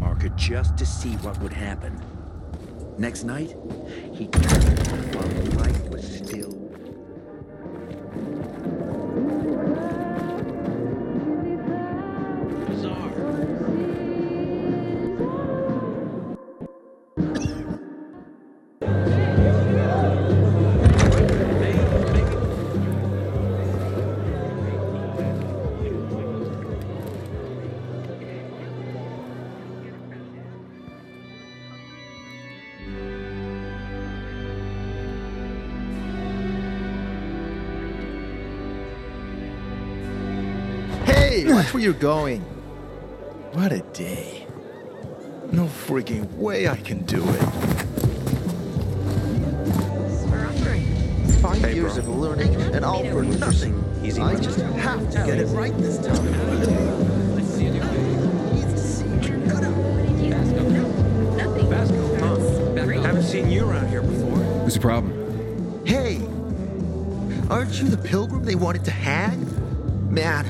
marker just to see what would happen. Next night, he turned while the light was still. Hey, watch where you're going. What a day. No freaking way I can do it. 5 years of learning and all for nothing. I just have to get it right this time. Haven't seen you around here before. What's the problem? Hey, aren't you the pilgrim they wanted to hang? Man,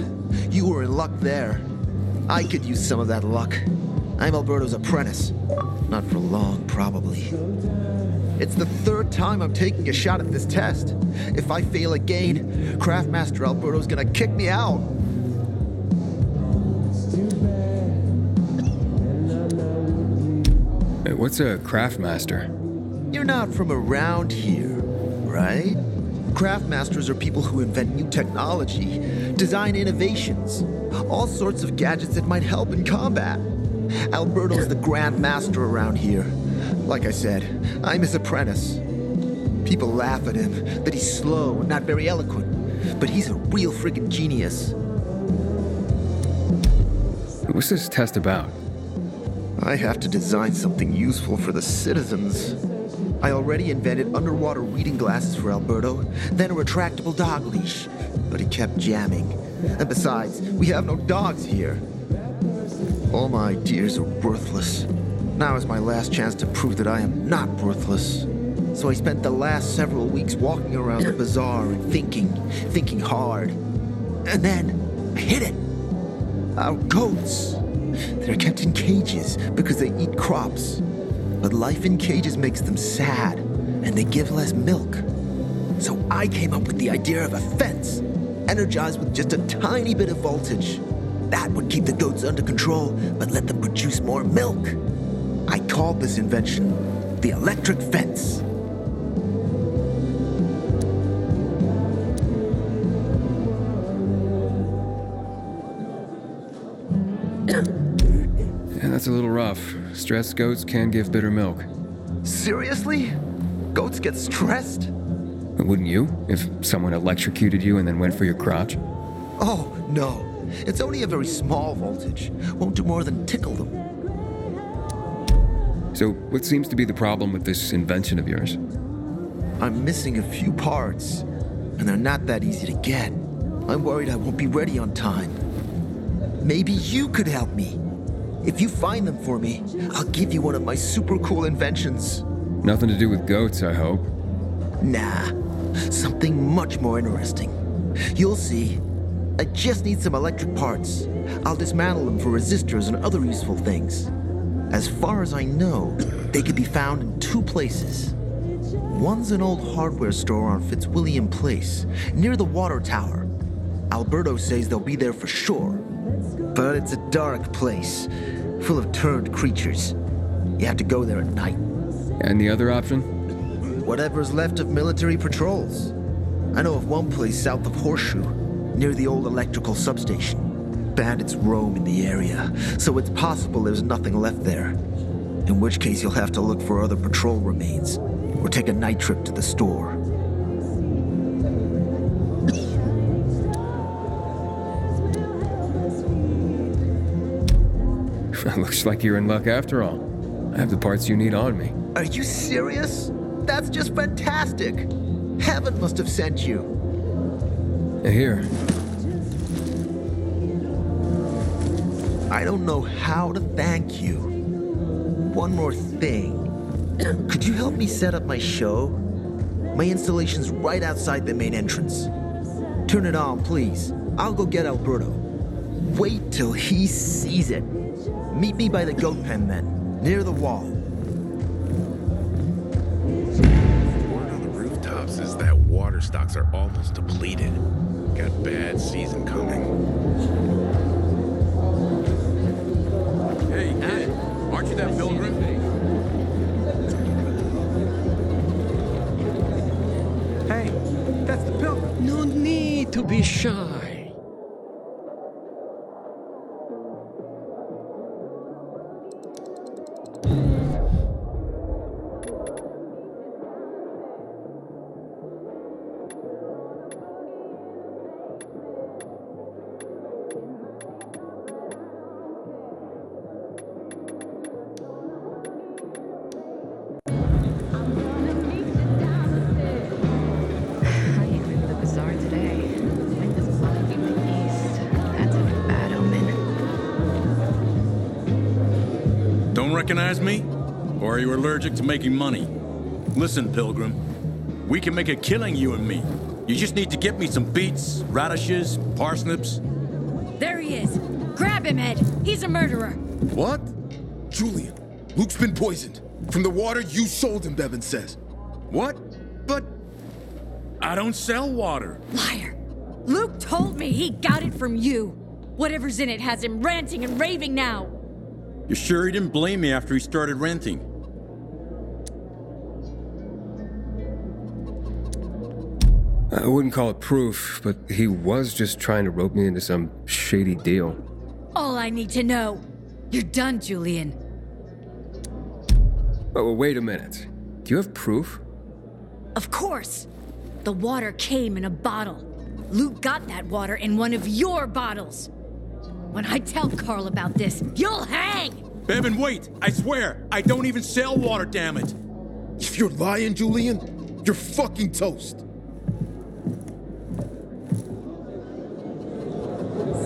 you were in luck there. I could use some of that luck. I'm Alberto's apprentice. Not for long, probably. It's the third time I'm taking a shot at this test. If I fail again, Craftmaster Alberto's gonna kick me out. Hey, what's a craftmaster? You're not from around here, right? Craftmasters are people who invent new technology, design innovations, all sorts of gadgets that might help in combat. Alberto's the Grand Master around here. Like I said, I'm his apprentice. People laugh at him, that he's slow and not very eloquent, but he's a real friggin' genius. What's this test about? I have to design something useful for the citizens. I already invented underwater reading glasses for Alberto, then a retractable dog leash, but he kept jamming. And besides, we have no dogs here. All my ideas are worthless. Now is my last chance to prove that I am not worthless. So I spent the last several weeks walking around the bazaar and thinking hard. And then I hit it. Our goats. They're kept in cages because they eat crops. But life in cages makes them sad, and they give less milk. So I came up with the idea of a fence, energized with just a tiny bit of voltage. That would keep the goats under control, but let them produce more milk. I called this invention the electric fence. Yeah, that's a little rough. Stressed goats can give bitter milk. Seriously? Goats get stressed? Wouldn't you, if someone electrocuted you and then went for your crotch? Oh, no. It's only a very small voltage. Won't do more than tickle them. So, what seems to be the problem with this invention of yours? I'm missing a few parts, and they're not that easy to get. I'm worried I won't be ready on time. Maybe you could help me. If you find them for me, I'll give you one of my super cool inventions. Nothing to do with goats, I hope. Nah, something much more interesting. You'll see. I just need some electric parts. I'll dismantle them for resistors and other useful things. As far as I know, they could be found in two places. One's an old hardware store on Fitzwilliam Place, near the water tower. Alberto says they'll be there for sure. But it's a dark place, full of turned creatures. You have to go there at night. And the other option? Whatever's left of military patrols. I know of one place south of Horseshoe, near the old electrical substation. Bandits roam in the area, so it's possible there's nothing left there. In which case you'll have to look for other patrol remains, or take a night trip to the store. Looks like you're in luck after all. I have the parts you need on me. Are you serious? That's just fantastic! Heaven must have sent you. Here. I don't know how to thank you. One more thing. Could you help me set up my show? My installation's right outside the main entrance. Turn it on, please. I'll go get Alberto. Wait till he sees it. Meet me by the goat pen then, near the wall. Word on the rooftops is that water stocks are almost depleted. Got bad season coming. Hey, kid, aren't you that pilgrim? Hey, that's the pilgrim. No need to be shy. Recognize me? Or are you allergic to making money? Listen, Pilgrim. We can make a killing, you and me. You just need to get me some beets, radishes, parsnips. There he is. Grab him, Ed. He's a murderer. What? Julian, Luke's been poisoned. From the water you sold him, Bevan says. What? But I don't sell water. Liar. Luke told me he got it from you. Whatever's in it has him ranting and raving now. You're sure he didn't blame me after he started renting? I wouldn't call it proof, but he was just trying to rope me into some shady deal. All I need to know. You're done, Julian. Oh, wait a minute. Do you have proof? Of course. The water came in a bottle. Luke got that water in one of your bottles. When I tell Carl about this, you'll hang! Bevan, wait! I swear, I don't even sell water, damn it! If you're lying, Julian, you're fucking toast.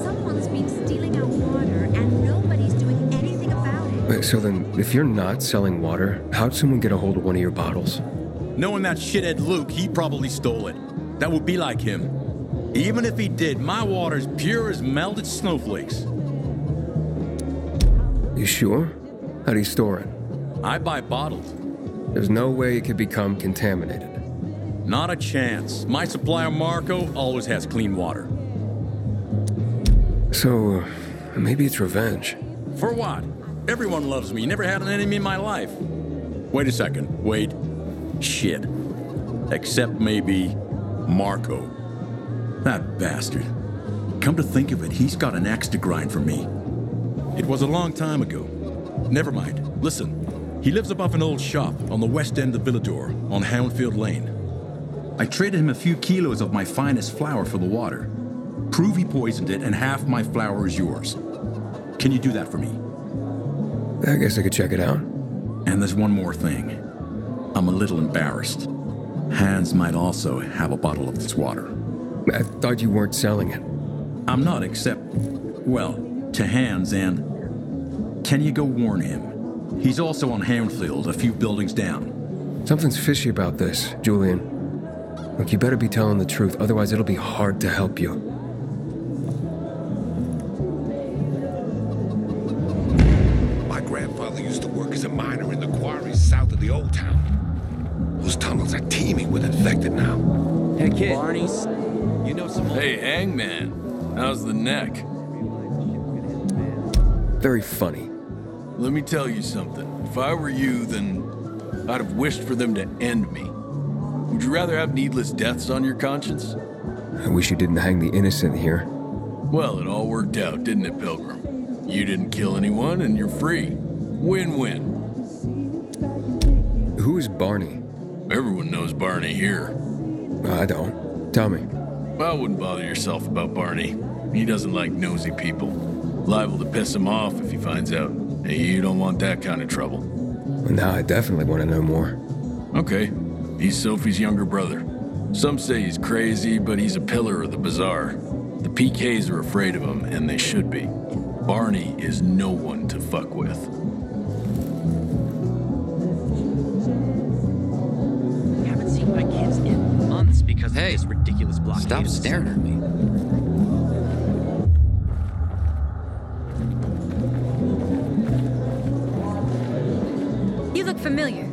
Someone's been stealing our water and nobody's doing anything about it. Wait, so then, if you're not selling water, how'd someone get a hold of one of your bottles? Knowing that shithead Luke, he probably stole it. That would be like him. Even if he did, my water's pure as melted snowflakes. You sure? How do you store it? I buy bottled. There's no way it could become contaminated. Not a chance. My supplier, Marco, always has clean water. So, maybe it's revenge. For what? Everyone loves me. Never had an enemy in my life. Wait a second. Wait. Shit. Except maybe Marco. That bastard. Come to think of it, he's got an axe to grind for me. It was a long time ago. Never mind. Listen. He lives above an old shop on the west end of Villador, on Houndfield Lane. I traded him a few kilos of my finest flour for the water. Prove he poisoned it, and half my flour is yours. Can you do that for me? I guess I could check it out. And there's one more thing. I'm a little embarrassed. Hans might also have a bottle of this water. I thought you weren't selling it. I'm not, except, well, to Hans, and can you go warn him? He's also on Houndfield, a few buildings down. Something's fishy about this, Julian. Look, you better be telling the truth, otherwise it'll be hard to help you. My grandfather used to work as a miner in the quarries south of the old town. Those tunnels are teeming with infected now. Hey, kid. Barney's. You know some... Hey, Hangman. How's the neck? Very funny. Let me tell you something. If I were you, then I'd have wished for them to end me. Would you rather have needless deaths on your conscience? I wish you didn't hang the innocent here. Well, it all worked out, didn't it, Pilgrim? You didn't kill anyone, and you're free. Win-win. Who is Barney? Everyone knows Barney here. I don't. Tell me. I wouldn't bother yourself about Barney. He doesn't like nosy people. Liable to piss him off if he finds out. Hey, you don't want that kind of trouble. Well, now I definitely want to know more. Okay. He's Sophie's younger brother. Some say he's crazy, but he's a pillar of the bazaar. The PKs are afraid of him, and they should be. Barney is no one to fuck with. Haven't seen my kids in months because of this ridiculous blockade. Stop staring at me. You look familiar.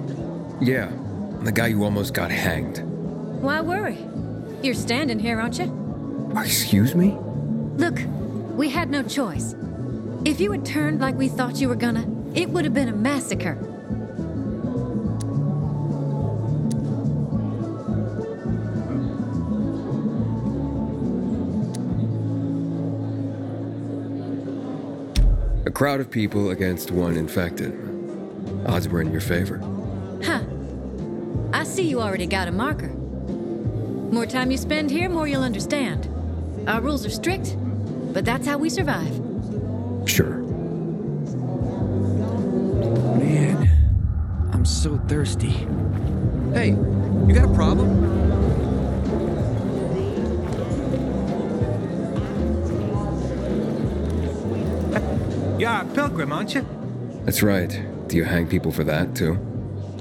Yeah, the guy who almost got hanged. Why worry? You're standing here, aren't you? Excuse me? Look, we had no choice. If you had turned like we thought you were gonna, it would have been a massacre. A crowd of people against one infected. Odds were in your favor. Huh. I see you already got a marker. More time you spend here, more you'll understand. Our rules are strict, but that's how we survive. Sure. Man, I'm so thirsty. Hey, you got a problem? You're a pilgrim, aren't you? That's right. Do you hang people for that, too?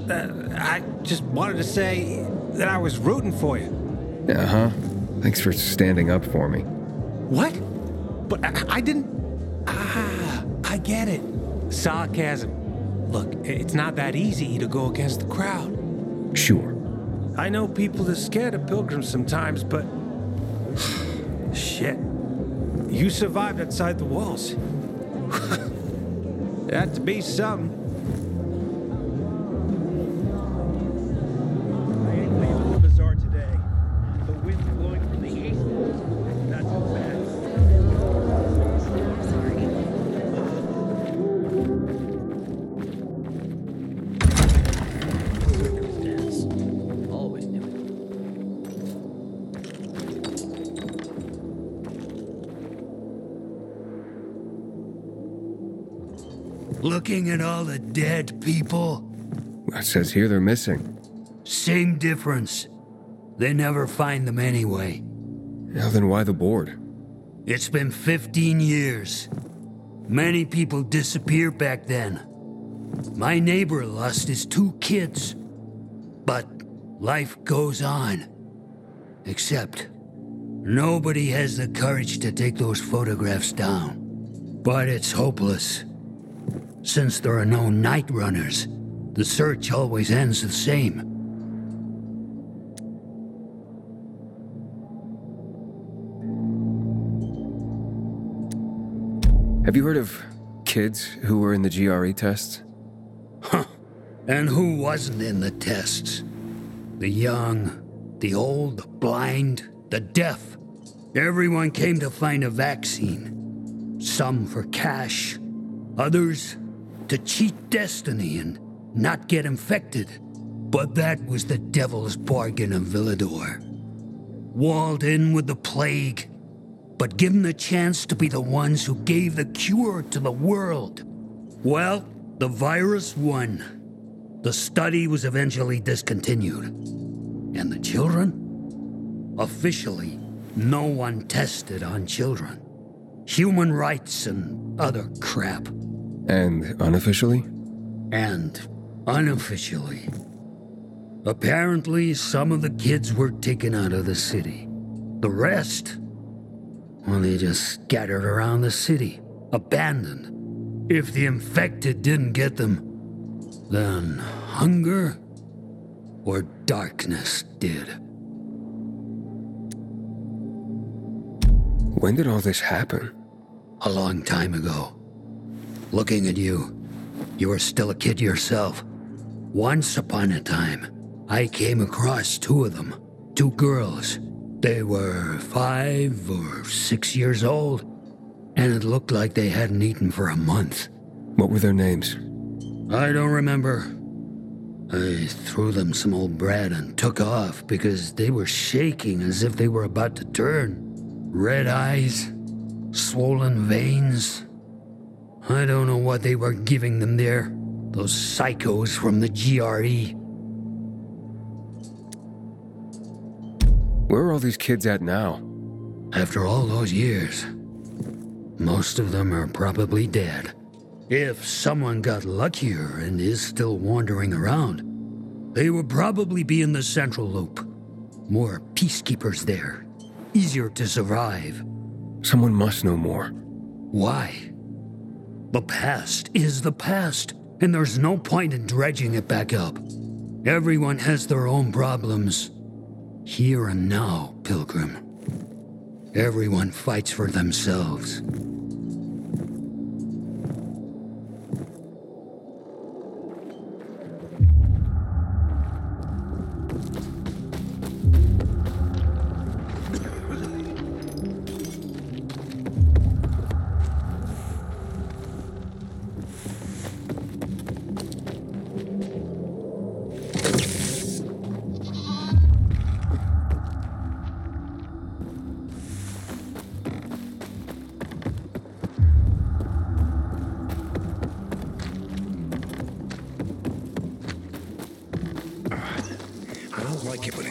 I just wanted to say that I was rooting for you. Uh-huh. Thanks for standing up for me. What? But I didn't... Ah, I get it. Sarcasm. Look, it's not that easy to go against the crowd. Sure. I know people are scared of pilgrims sometimes, but... Shit. You survived outside the walls. It had to be something. I ain't leaving the bazaar today. The wind blowing from the east. Not too bad. Circumstance. Always knew it. Looking at all the dead people, It says here they're missing. same difference. They never find them anyway. Now then why the board? It's been 15 years. Many people disappeared back then. My neighbor lost his 2 kids. But life goes on. Except, nobody has the courage to take those photographs down. But it's hopeless. Since there are no night runners, the search always ends the same. Have you heard of kids who were in the GRE tests? Huh. And who wasn't in the tests? The young, the old, the blind, the deaf. Everyone came to find a vaccine. Some for cash, others to cheat destiny and not get infected. But that was the devil's bargain of Villador. Walled in with the plague, but given the chance to be the ones who gave the cure to the world. Well, the virus won. The study was eventually discontinued. And the children? Officially, no one tested on children. Human rights and other crap. And unofficially? And unofficially. Apparently, some of the kids were taken out of the city. The rest, well, they just scattered around the city, abandoned. If the infected didn't get them, then hunger or darkness did. When did all this happen? A long time ago. Looking at you, you were still a kid yourself. Once upon a time, I came across 2 of them. 2 girls. They were 5 or 6 years old, and it looked like they hadn't eaten for a month. What were their names? I don't remember. I threw them some old bread and took off because they were shaking as if they were about to turn. Red eyes, swollen veins. I don't know what they were giving them there. Those psychos from the GRE. Where are all these kids at now? After all those years, most of them are probably dead. If someone got luckier and is still wandering around, they would probably be in the Central Loop. More peacekeepers there. Easier to survive. Someone must know more. Why? The past is the past. and there's no point in dredging it back up. Everyone has their own problems. Here and now, Pilgrim. Everyone fights for themselves.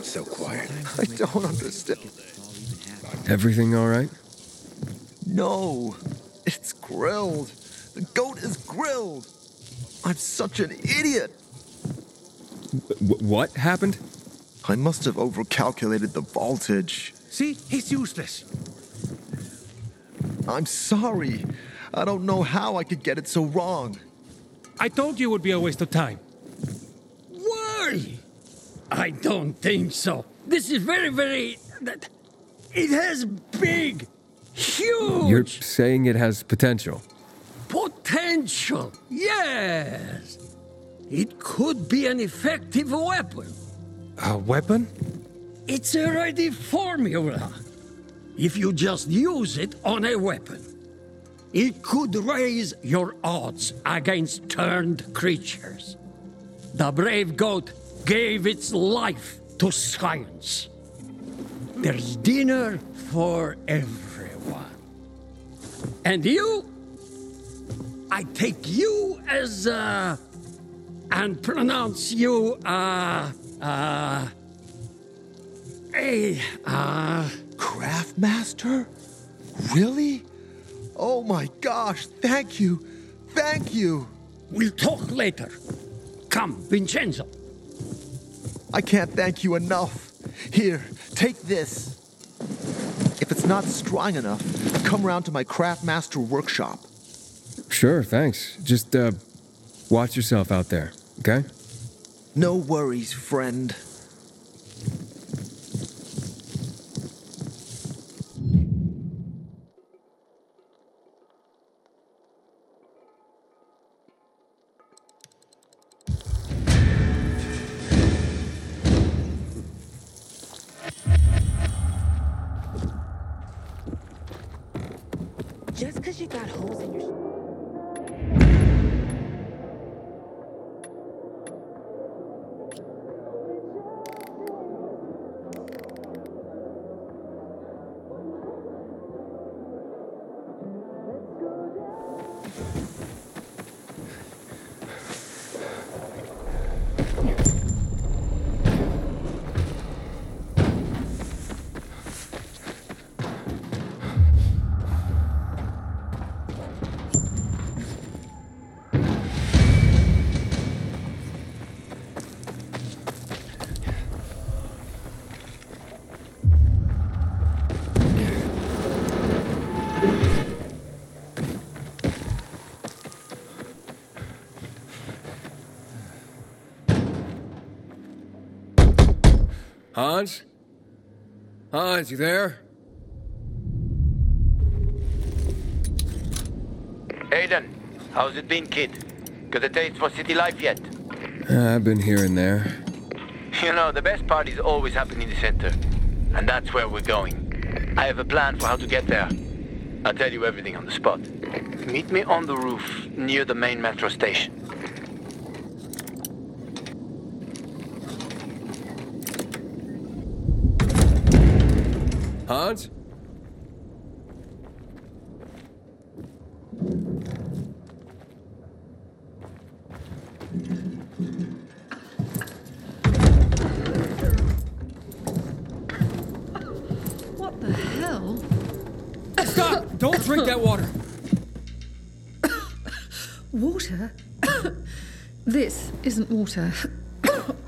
So quiet. I don't understand. Everything all right? No, it's grilled. The goat is grilled. I'm such an idiot. What happened? I must have overcalculated the voltage. See? He's useless. I'm sorry. I don't know how I could get it so wrong. I told you it would be a waste of time. Why? I don't think so. This is very... It has big, huge... You're saying it has potential? Potential, yes. It could be an effective weapon. A weapon? It's a ready formula. If you just use it on a weapon, it could raise your odds against turned creatures. The brave goat gave its life to science. There's dinner for everyone. And you? I take you as, and pronounce you, Craftmaster? Really? Oh my gosh, thank you. Thank you. We'll talk later. Come, Vincenzo. I can't thank you enough. Here, take this. If it's not strong enough, come round to my Craftmaster workshop. Sure, thanks. Just, watch yourself out there, okay? No worries, friend. Just because you got holes in your... Hans? Hans, you there? Aidan, how's it been, kid? Got a taste for city life yet? I've been here and there. You know, the best parties always happen in the center. And that's where we're going. I have a plan for how to get there. I'll tell you everything on the spot. Meet me on the roof near the main metro station. Hans? What the hell? Stop! Don't drink that water! Water? This isn't water.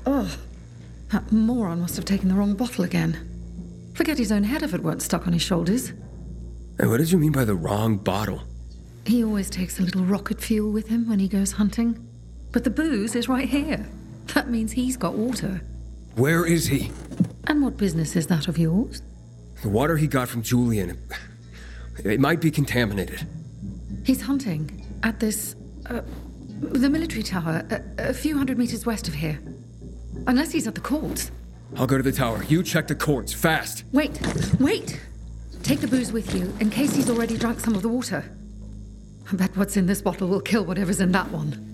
Oh, that moron must have taken the wrong bottle again. Forget his own head if it weren't stuck on his shoulders. And what did you mean by the wrong bottle? He always takes a little rocket fuel with him when he goes hunting. But the booze is right here. That means he's got water. Where is he? And what business is that of yours? The water he got from Julian. It might be contaminated. He's hunting at this, the military tower, a few hundred meters west of here. Unless he's at the courts. I'll go to the tower. You check the courts, fast. Wait! Take the booze with you, in case he's already drunk some of the water. I bet what's in this bottle will kill whatever's in that one.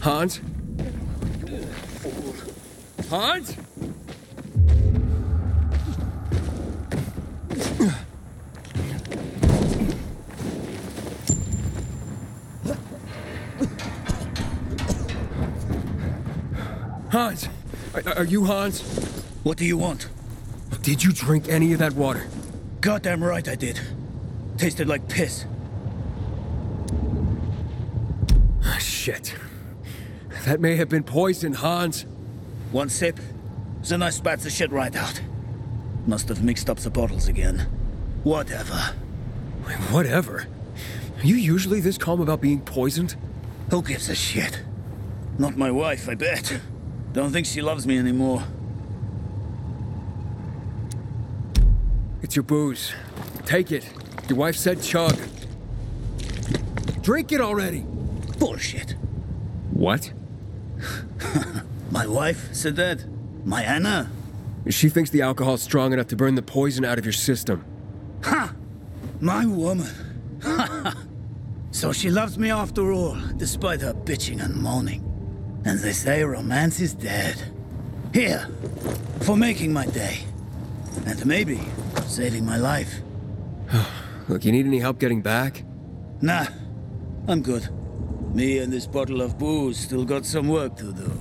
Hans? Hans? Hans? Are you Hans? What do you want? Did you drink any of that water? Goddamn right I did. Tasted like piss. Shit. That may have been poison, Hans. One sip, then I spat the shit right out. Must have mixed up the bottles again. Whatever. Whatever? Are you usually this calm about being poisoned? Who gives a shit? Not my wife, I bet. Don't think she loves me anymore. It's your booze. Take it. Your wife said chug. Drink it already! Bullshit. What? My wife said that. My Anna. She thinks the alcohol's strong enough to burn the poison out of your system. Ha! My woman. So she loves me after all, despite her bitching and moaning. And they say romance is dead. Here, for making my day. And maybe saving my life. Look, you need any help getting back? Nah, I'm good. Me and this bottle of booze still got some work to do.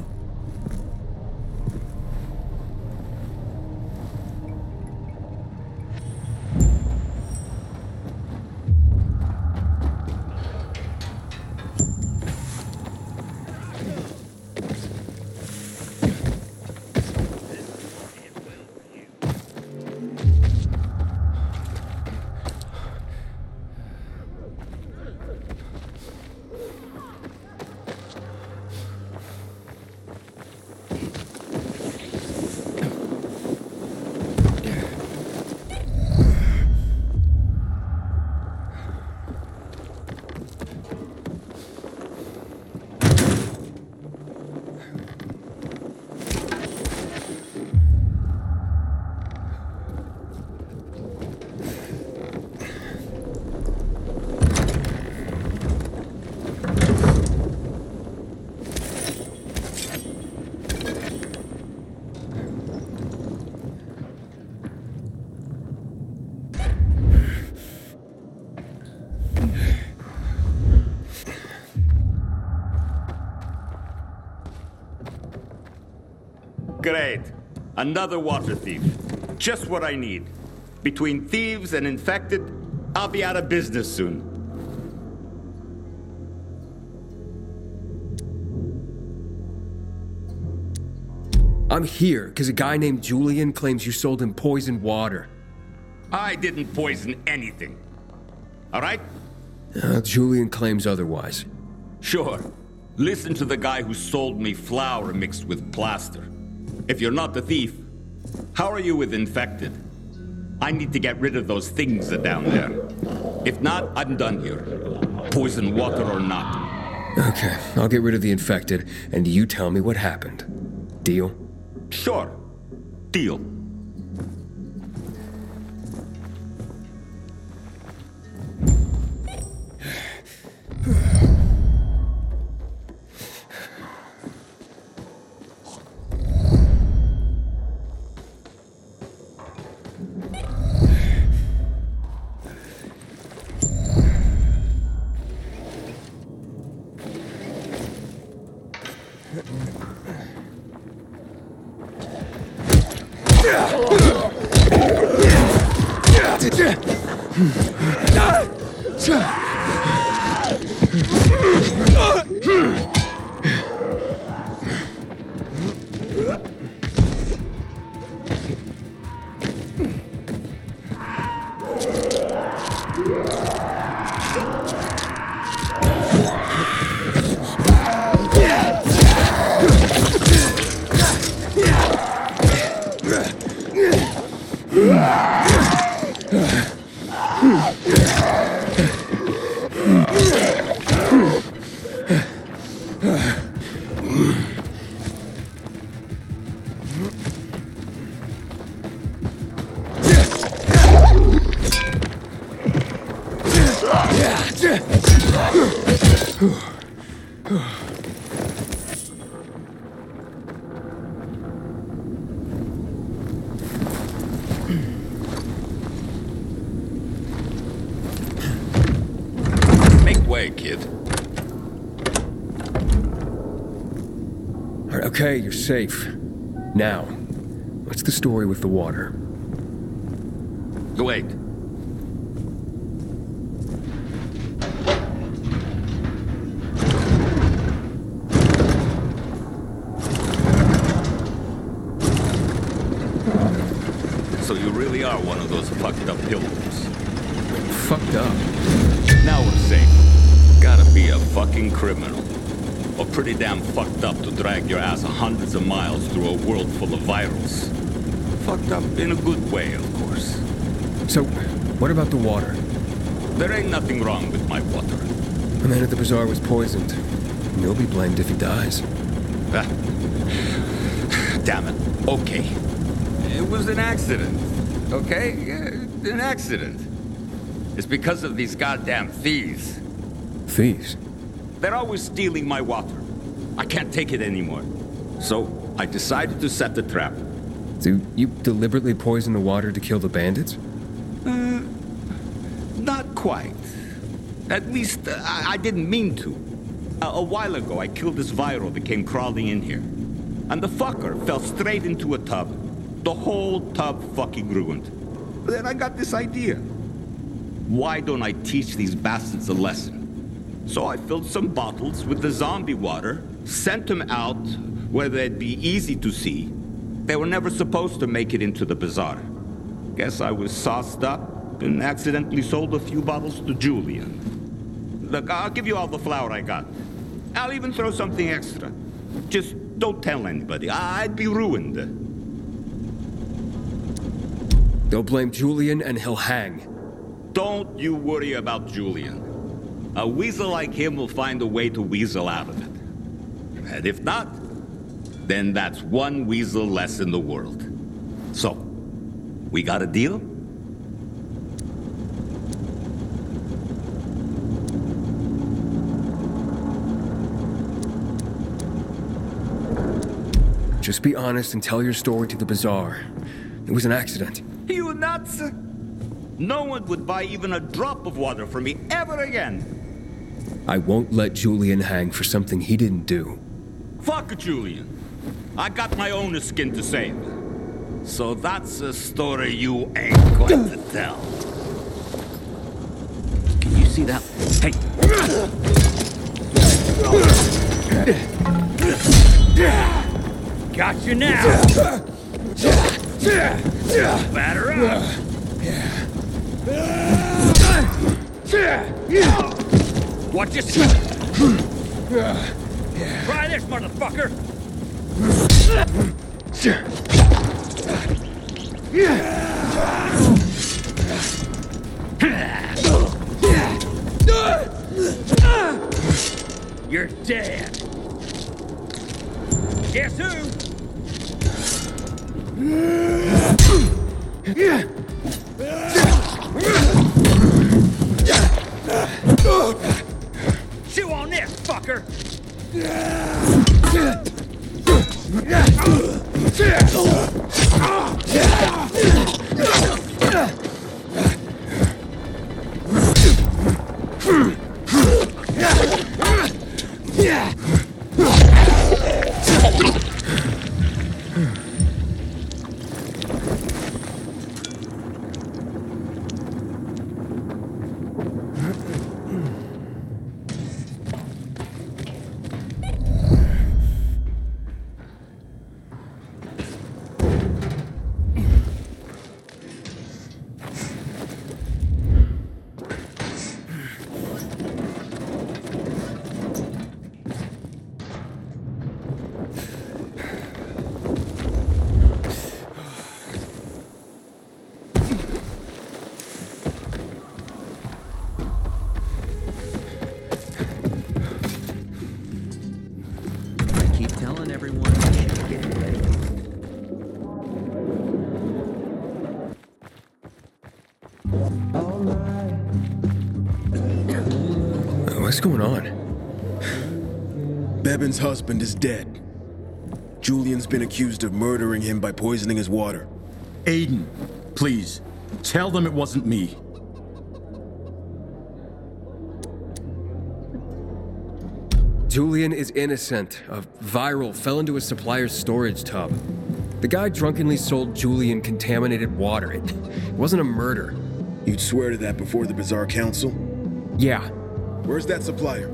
Great. Another water thief. Just what I need. Between thieves and infected, I'll be out of business soon. I'm here because a guy named Julian claims you sold him poisoned water. I didn't poison anything. All right? Julian claims otherwise. Sure. Listen to the guy who sold me flour mixed with plaster. If you're not the thief, how are you with infected? I need to get rid of those things down there. If not, I'm done here. Poison water or not. Okay, I'll get rid of the infected, and you tell me what happened. Deal? Sure. Deal. Make way, kid. Okay, you're safe. Now, what's the story with the water? Wait. So you really are one of those fucked up pilgrims. Fucked up? Now we're safe. Gotta be a fucking criminal. Or pretty damn fucked up to drag your ass hundreds of miles through a world full of virals. Fucked up in a good way, of course. So, what about the water? There ain't nothing wrong with my water. The man at the bazaar was poisoned. He'll be blamed if he dies. Damn it. Okay. It was an accident. Okay? Yeah, an accident. It's because of these goddamn thieves. Thieves? They're always stealing my water. I can't take it anymore. So, I decided to set the trap. Do you deliberately poison the water to kill the bandits? Not quite. At least, I didn't mean to. A while ago, I killed this viral that came crawling in here. And the fucker fell straight into a tub. The whole tub fucking ruined. Then I got this idea. Why don't I teach these bastards a lesson? So I filled some bottles with the zombie water, sent them out where they'd be easy to see. They were never supposed to make it into the bazaar. Guess I was sauced up and accidentally sold a few bottles to Julian. Look, I'll give you all the flour I got. I'll even throw something extra. Just don't tell anybody. I'd be ruined. They'll blame Julian and he'll hang. Don't you worry about Julian. A weasel like him will find a way to weasel out of it. And if not, then that's one weasel less in the world. So, we got a deal? Just be honest and tell your story to the bazaar. It was an accident. You nuts? No one would buy even a drop of water from me ever again. I won't let Julian hang for something he didn't do. Fuck Julian. I got my own skin to save. So that's a story you ain't going to tell. Can you see that? Hey! Got you now. Batter up. Watch yourself. Try this, motherfucker. You're dead. Guess who? Chew on this, fucker! What's going on? Beben's husband is dead. Julian's been accused of murdering him by poisoning his water. Aiden, please, tell them it wasn't me. Julian is innocent. A viral fell into his supplier's storage tub. The guy drunkenly sold Julian contaminated water. It wasn't a murder. You'd swear to that before the Bazaar Council? Yeah. Where's that supplier?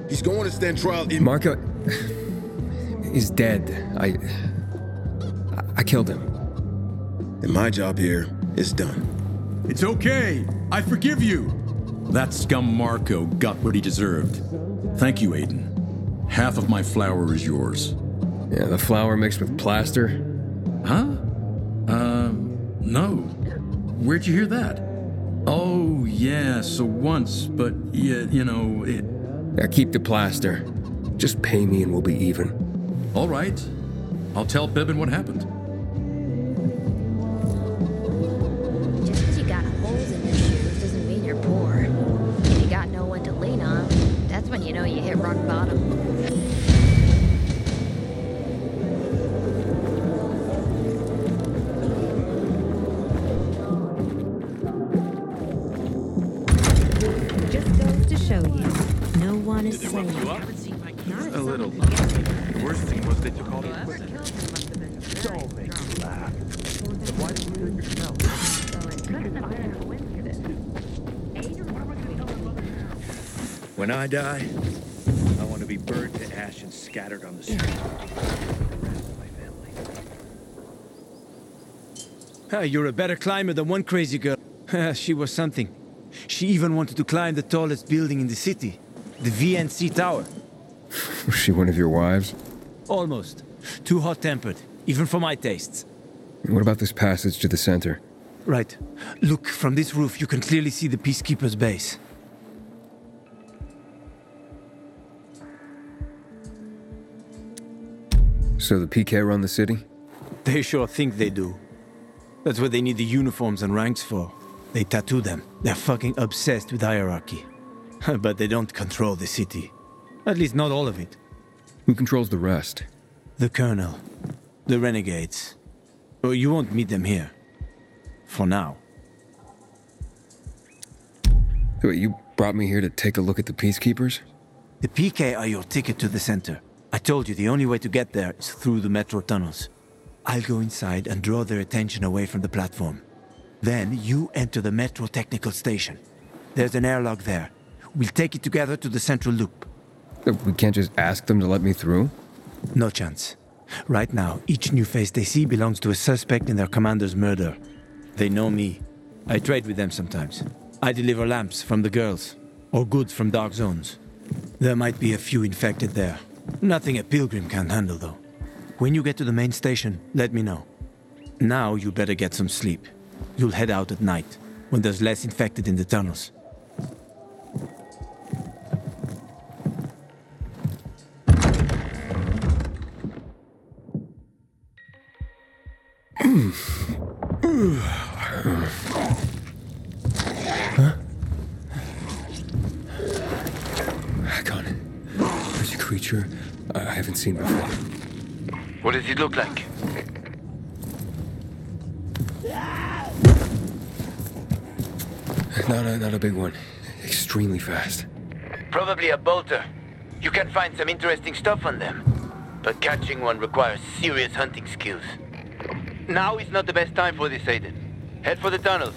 He's going to stand trial in... Marco... He's dead. I killed him. And my job here is done. It's okay. I forgive you. That scum Marco got what he deserved. Thank you, Aidan. Half of my flour is yours. Yeah, the flour mixed with plaster? Huh? No. Where'd you hear that? Oh, yeah, so once, but, yeah, you know, it... Yeah, keep the plaster. Just pay me and we'll be even. All right. I'll tell Bebin what happened. Just because you got holes in your shoes doesn't mean you're poor. If you got no one to lean on, that's when you know you hit rock bottom. Just goes to show you, no one is safe. A little. The worst thing was they took all the equipment. Don't make me laugh. Why did you do it yourself? When I die, I want to be burned to ash and scattered on the street. My family. You're a better climber than one crazy girl. She was something. She even wanted to climb the tallest building in the city, the VNC Tower. Was she one of your wives? Almost. Too hot-tempered, even for my tastes. What about this passage to the center? Right. Look, from this roof you can clearly see the Peacekeeper's base. So the PK run the city? They sure think they do. That's what they need the uniforms and ranks for. They tattoo them. They're fucking obsessed with hierarchy. But they don't control the city. At least not all of it. Who controls the rest? The Colonel. The Renegades. Well, you won't meet them here. For now. Wait, you brought me here to take a look at the Peacekeepers? The PK are your ticket to the center. I told you the only way to get there is through the metro tunnels. I'll go inside and draw their attention away from the platform. Then you enter the metro technical station. There's an airlock there. We'll take it together to the central loop. We can't just ask them to let me through? No chance. Right now, each new face they see belongs to a suspect in their commander's murder. They know me. I trade with them sometimes. I deliver lamps from the girls, or goods from dark zones. There might be a few infected there. Nothing a pilgrim can't handle, though. When you get to the main station, let me know. Now you better get some sleep. You'll head out at night, when there's less infected in the tunnels. Huh? Hakon. There's a creature I haven't seen before. What does it look like? Not a big one. Extremely fast. Probably a bolter. You can find some interesting stuff on them. But catching one requires serious hunting skills. Now is not the best time for this, Aiden. Head for the tunnels.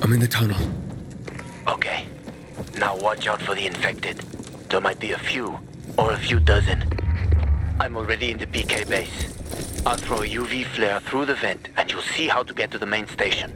I'm in the tunnel. Okay. Now watch out for the infected. There might be a few, or a few dozen. I'm already in the PK base. I'll throw a UV flare through the vent, and you'll see how to get to the main station.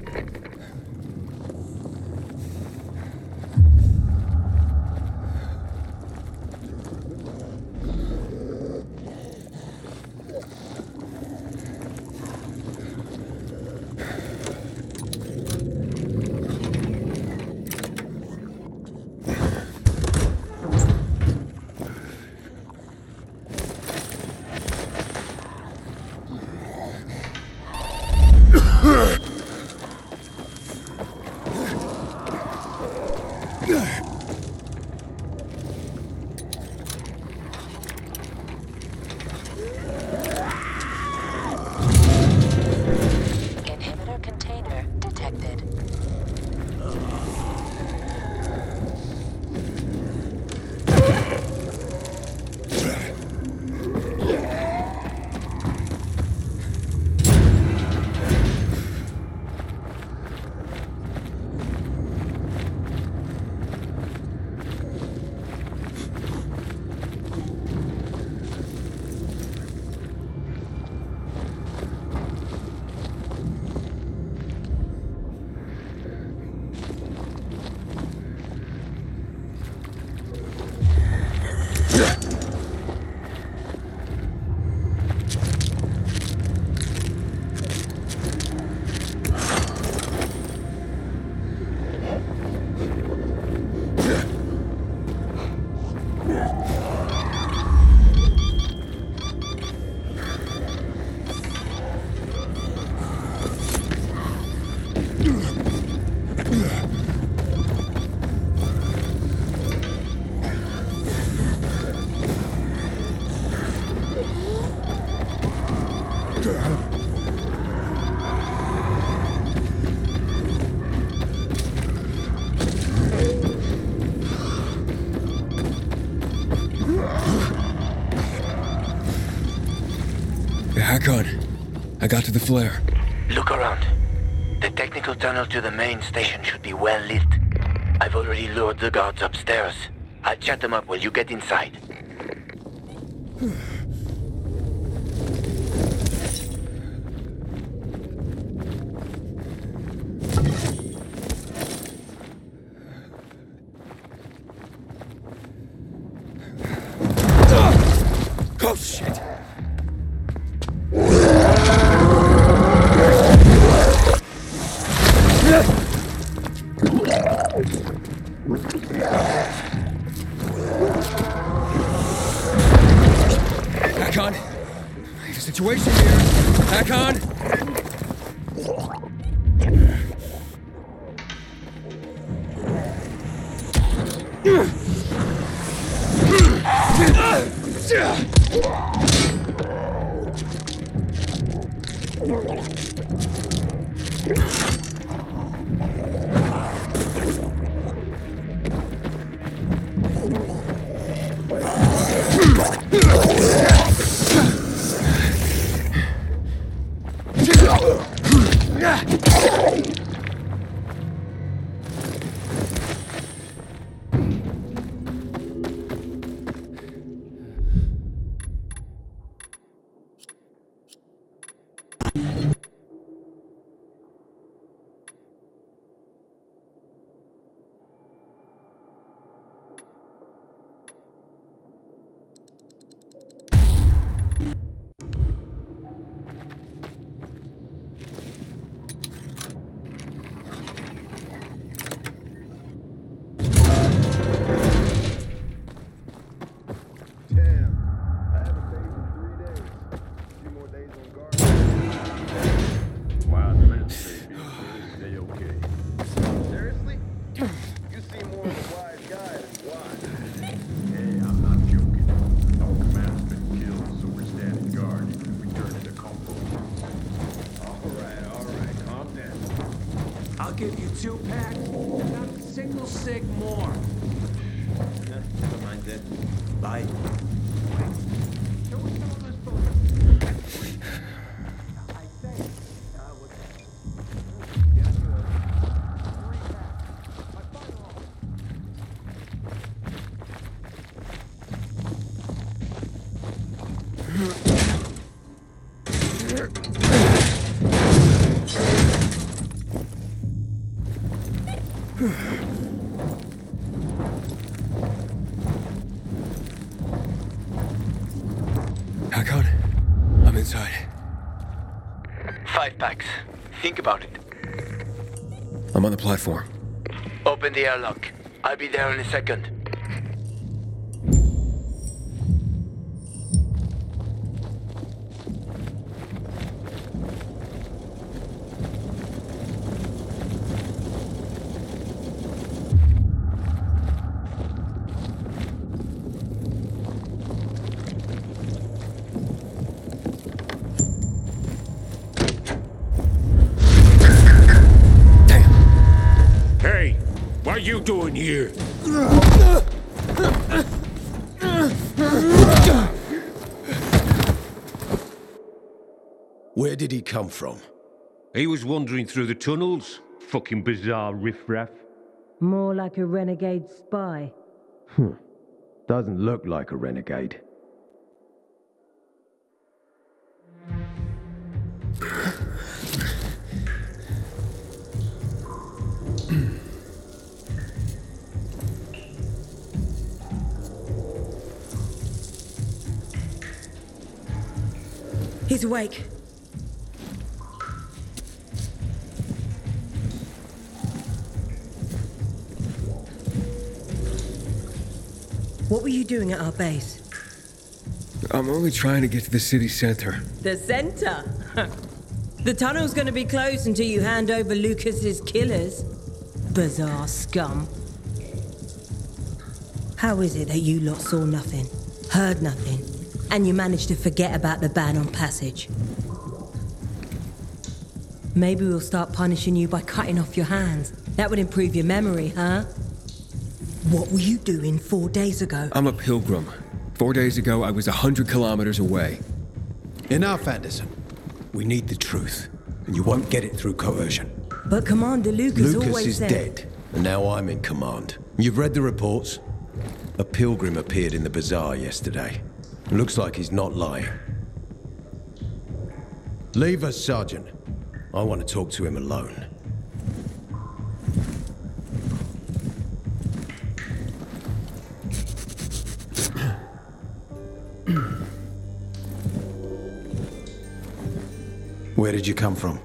Hakon, I got to the flare. Look around. The technical tunnel to the main station should be well lit. I've already lured the guards upstairs. I'll chat them up while you get inside. Oh, shit! Hakon! I have a situation here! Hakon! I'll give you 2 packs, not a single cig more. Never mind that. Bye. Hakon, I'm inside. 5 packs. Think about it. I'm on the platform. Open the airlock. I'll be there in a second. Hey, what are you doing here? Where did he come from? He was wandering through the tunnels. Fucking bizarre riffraff. More like a renegade spy. Doesn't look like a renegade. He's awake. What were you doing at our base? I'm only trying to get to the city center. The center? The tunnel's gonna be closed until you hand over Lucas's killers. Bizarre scum. How is it that you lot saw nothing, heard nothing, and you managed to forget about the ban on passage? Maybe we'll start punishing you by cutting off your hands. That would improve your memory, huh? What were you doing 4 days ago? I'm a pilgrim. 4 days ago, I was 100 kilometers away. Enough, Anderson. We need the truth, and you won't get it through coercion. But Commander Lucas always Lucas is said... dead, and now I'm in command. You've read the reports? A pilgrim appeared in the bazaar yesterday. Looks like he's not lying. Leave us, Sergeant. I want to talk to him alone. Where did you come from?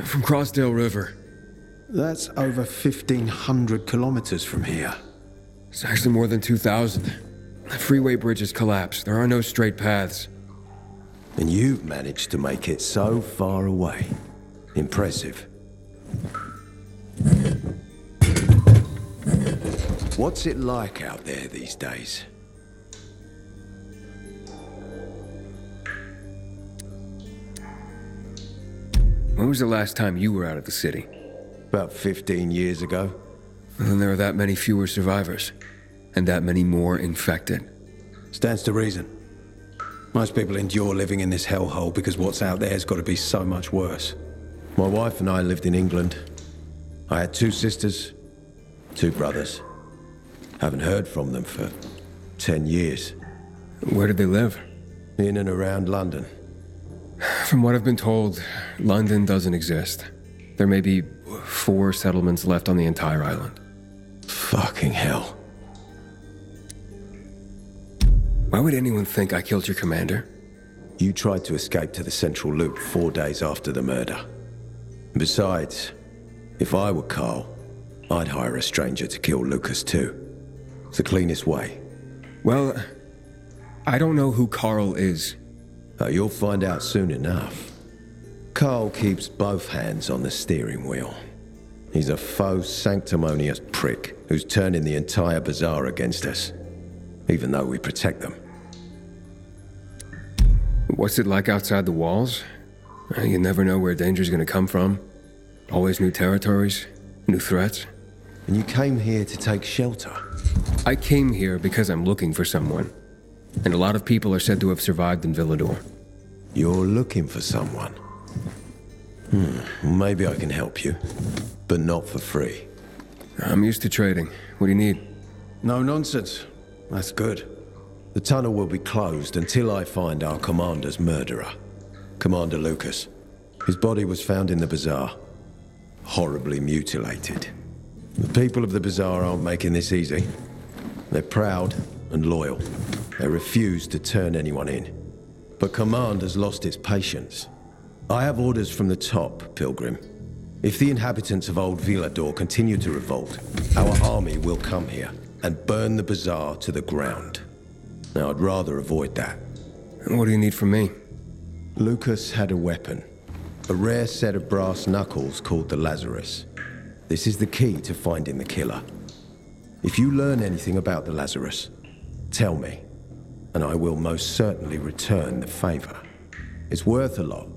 From Crossdale River. That's over 1,500 kilometers from here. It's actually more than 2,000. The freeway bridges collapsed. There are no straight paths. And you've managed to make it so far away. Impressive. What's it like out there these days? When was the last time you were out of the city? About 15 years ago. Well, then there are that many fewer survivors. And that many more infected. Stands to reason. Most people endure living in this hellhole because what's out there has got to be so much worse. My wife and I lived in England. I had 2 sisters, 2 brothers. Haven't heard from them for 10 years. Where did they live? In and around London. From what I've been told, London doesn't exist. There may be 4 settlements left on the entire island. Fucking hell. Why would anyone think I killed your commander? You tried to escape to the Central Loop 4 days after the murder. Besides, if I were Carl, I'd hire a stranger to kill Lucas too. It's the cleanest way. Well, I don't know who Carl is. You'll find out soon enough. Carl keeps both hands on the steering wheel. He's a faux sanctimonious prick who's turning the entire bazaar against us, even though we protect them. What's it like outside the walls? You never know where danger's gonna come from. Always new territories, new threats. And you came here to take shelter? I came here because I'm looking for someone. And a lot of people are said to have survived in Villador. You're looking for someone? Maybe I can help you, but not for free. I'm used to trading. What do you need? No nonsense. That's good. The tunnel will be closed until I find our commander's murderer, Commander Lucas. His body was found in the bazaar, horribly mutilated. The people of the bazaar aren't making this easy. They're proud and loyal. They refuse to turn anyone in. But command has lost its patience. I have orders from the top, Pilgrim. If the inhabitants of Old Villador continue to revolt, our army will come here and burn the bazaar to the ground. Now, I'd rather avoid that. What do you need from me? Lucas had a weapon. A rare set of brass knuckles called the Lazarus. This is the key to finding the killer. If you learn anything about the Lazarus, tell me, and I will most certainly return the favor. It's worth a lot,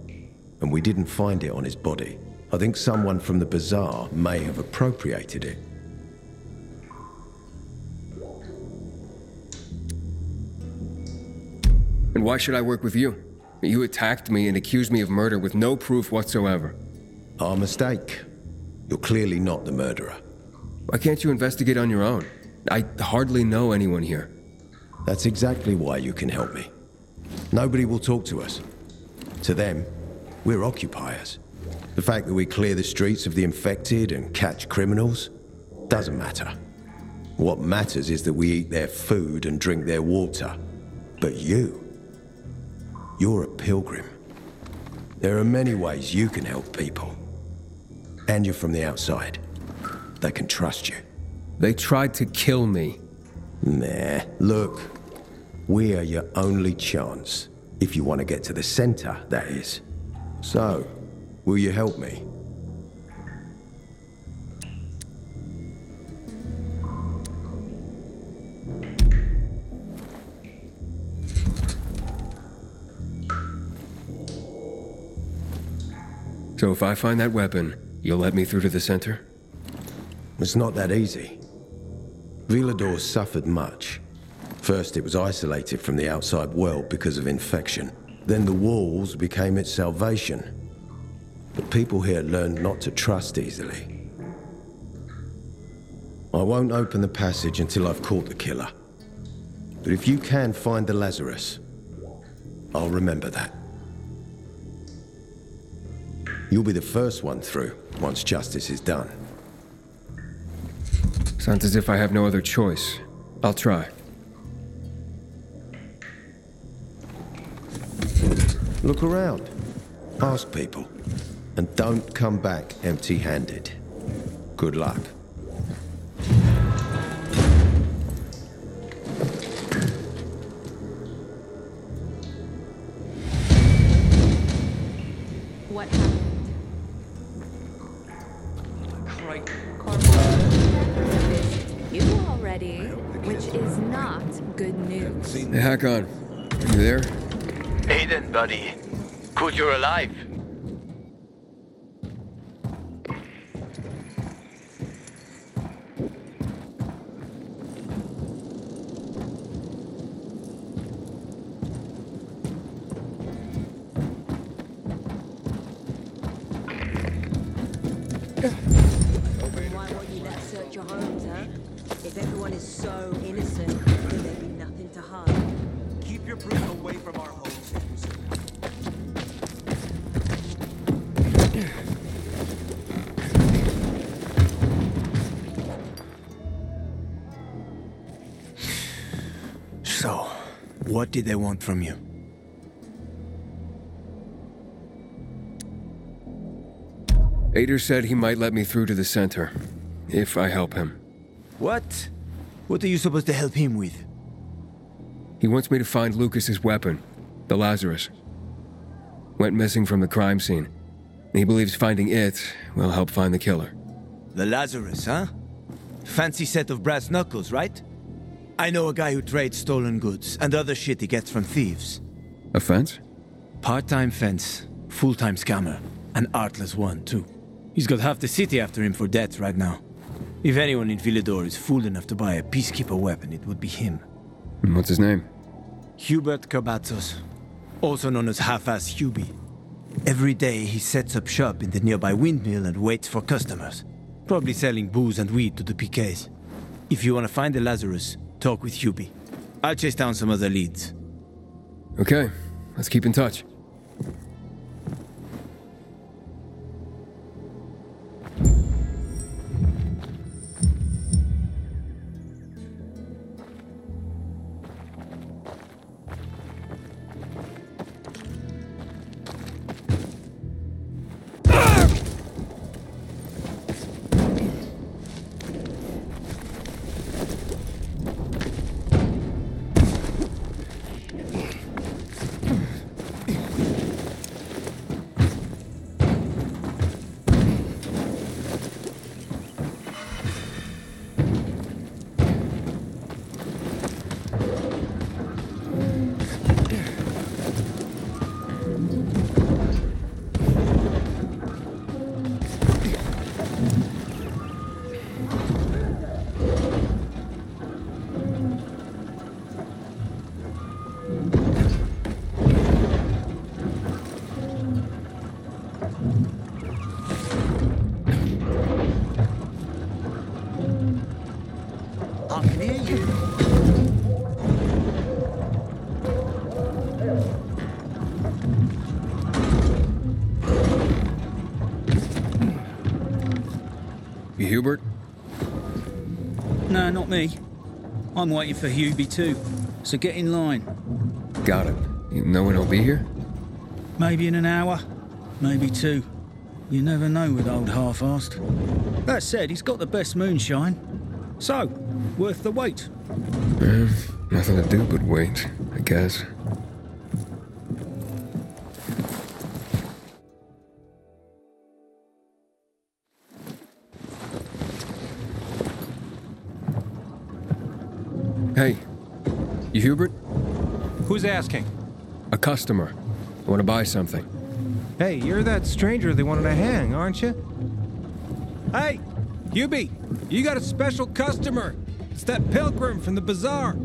and we didn't find it on his body. I think someone from the bazaar may have appropriated it. And why should I work with you? You attacked me and accused me of murder with no proof whatsoever. Our mistake. You're clearly not the murderer. Why can't you investigate on your own? I hardly know anyone here. That's exactly why you can help me. Nobody will talk to us. To them, we're occupiers. The fact that we clear the streets of the infected and catch criminals doesn't matter. What matters is that we eat their food and drink their water. But you You're a pilgrim. There are many ways you can help people. And you're from the outside. They can trust you. They tried to kill me. Nah, look. We are your only chance. If you want to get to the center, that is. So, will you help me? So if I find that weapon, you'll let me through to the center? It's not that easy. Villador suffered much. First, it was isolated from the outside world because of infection. Then the walls became its salvation. But people here learned not to trust easily. I won't open the passage until I've caught the killer. But if you can find the Lazarus, I'll remember that. You'll be the first one through, once justice is done. Sounds as if I have no other choice. I'll try. Look around. Ask people. And don't come back empty-handed. Good luck. What happened? You already, which is not good news. Hey, Hakon. Are you there? Aiden, buddy. Good you're alive. Why won't you let us search your homes, huh? If everyone is so innocent, then there'd be nothing to hide. Keep your brood away from our homes. So, what did they want from you? Aidan said he might let me through to the center, if I help him. What? What are you supposed to help him with? He wants me to find Lucas's weapon, the Lazarus. Went missing from the crime scene. He believes finding it will help find the killer. The Lazarus, huh? Fancy set of brass knuckles, right? I know a guy who trades stolen goods and other shit he gets from thieves. A fence? Part-time fence, full-time scammer. An artless one, too. He's got half the city after him for debt right now. If anyone in Villador is fool enough to buy a peacekeeper weapon, it would be him. And what's his name? Hubert Cabazos, also known as Half-Ass Hubie. Every day he sets up shop in the nearby windmill and waits for customers. Probably selling booze and weed to the PKs. If you want to find the Lazarus, talk with Hubie. I'll chase down some other leads. Okay, let's keep in touch. I can hear you. You Hubert? No, not me. I'm waiting for Hubie too. So get in line. Got it. No one will be here? Maybe in an hour, maybe 2. You never know with old half-assed. That said, he's got the best moonshine. So, worth the wait. Nothing to do but wait, I guess. Hey, you Hubert? Who's asking? A customer. I want to buy something. Hey, you're that stranger they wanted to hang, aren't you? Hey, Hubie, you got a special customer. It's that pilgrim from the bazaar.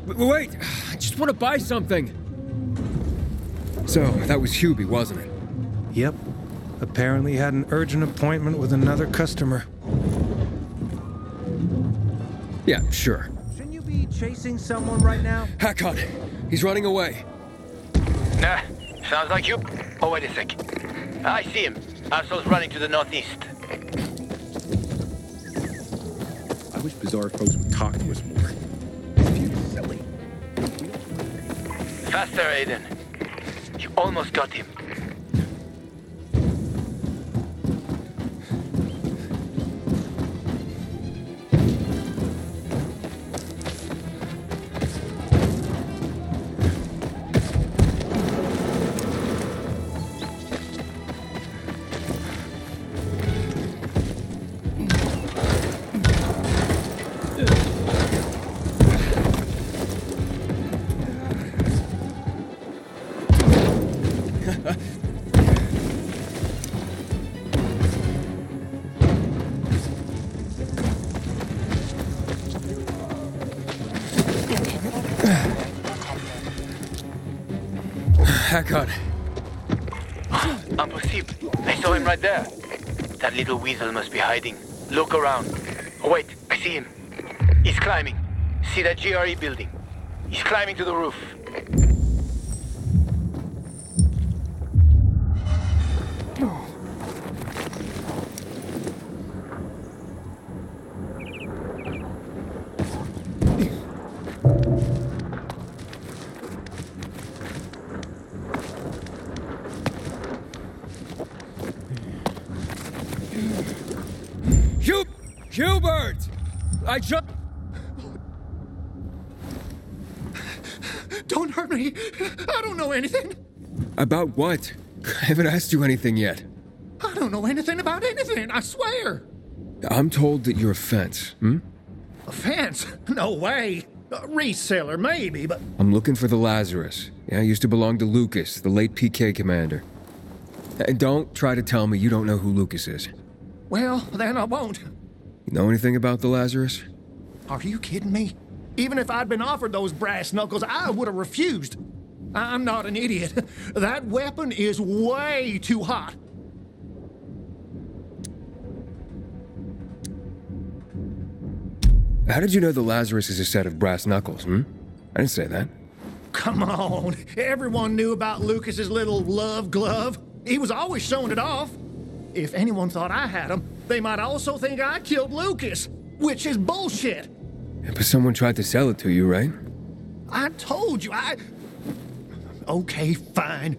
Wait, I just want to buy something. So, that was Hubie, wasn't it? Yep. Apparently had an urgent appointment with another customer. Yeah, sure. Shouldn't you be chasing someone right now? Hack on. He's running away. Nah, sounds like you. Oh, wait a sec. I see him. Arsehole's running to the northeast. I wish Bizarre folks would talk to us more. Silly. Faster, Aiden. You almost got him. Hack on. Impossible. I saw him right there. That little weasel must be hiding. Look around. Oh, wait, I see him. He's climbing. See that GRE building? He's climbing to the roof. Hubert! I just... Don't hurt me. I don't know anything. About what? I haven't asked you anything yet. I don't know anything about anything, I swear. I'm told that you're a fence, A fence? No way. A reseller, maybe, but... I'm looking for the Lazarus. Yeah, used to belong to Lucas, the late PK commander. And don't try to tell me you don't know who Lucas is. Well, then I won't. You know anything about the Lazarus? Are you kidding me? Even if I'd been offered those brass knuckles, I would have refused. I'm not an idiot. That weapon is way too hot. How did you know the Lazarus is a set of brass knuckles, I didn't say that. Come on. Everyone knew about Lucas's little love glove. He was always showing it off. If anyone thought I had him, they might also think I killed Lucas, which is bullshit. Yeah, but someone tried to sell it to you, right? I told you, Okay, fine.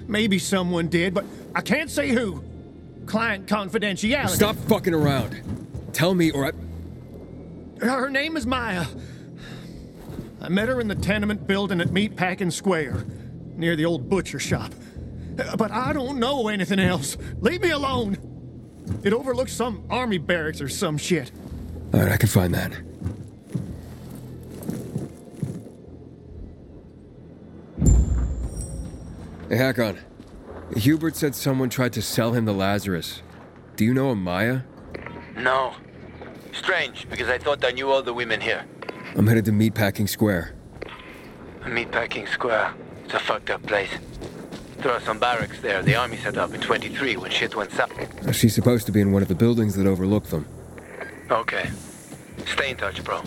Maybe someone did, but I can't say who. Client confidentiality. Stop fucking around. Tell me or I... Her name is Maya. I met her in the tenement building at Meatpacking Square, near the old butcher shop. But I don't know anything else. Leave me alone. It overlooks some army barracks or some shit. All right, I can find that. Hey, Hakon. Hubert said someone tried to sell him the Lazarus. Do you know a Maya? No. Strange, because I thought I knew all the women here. I'm headed to Meatpacking Square. Meatpacking Square. It's a fucked up place. There are some barracks there the army set up in 23 when shit went south. She's supposed to be in one of the buildings that overlook them. Okay. Stay in touch, bro.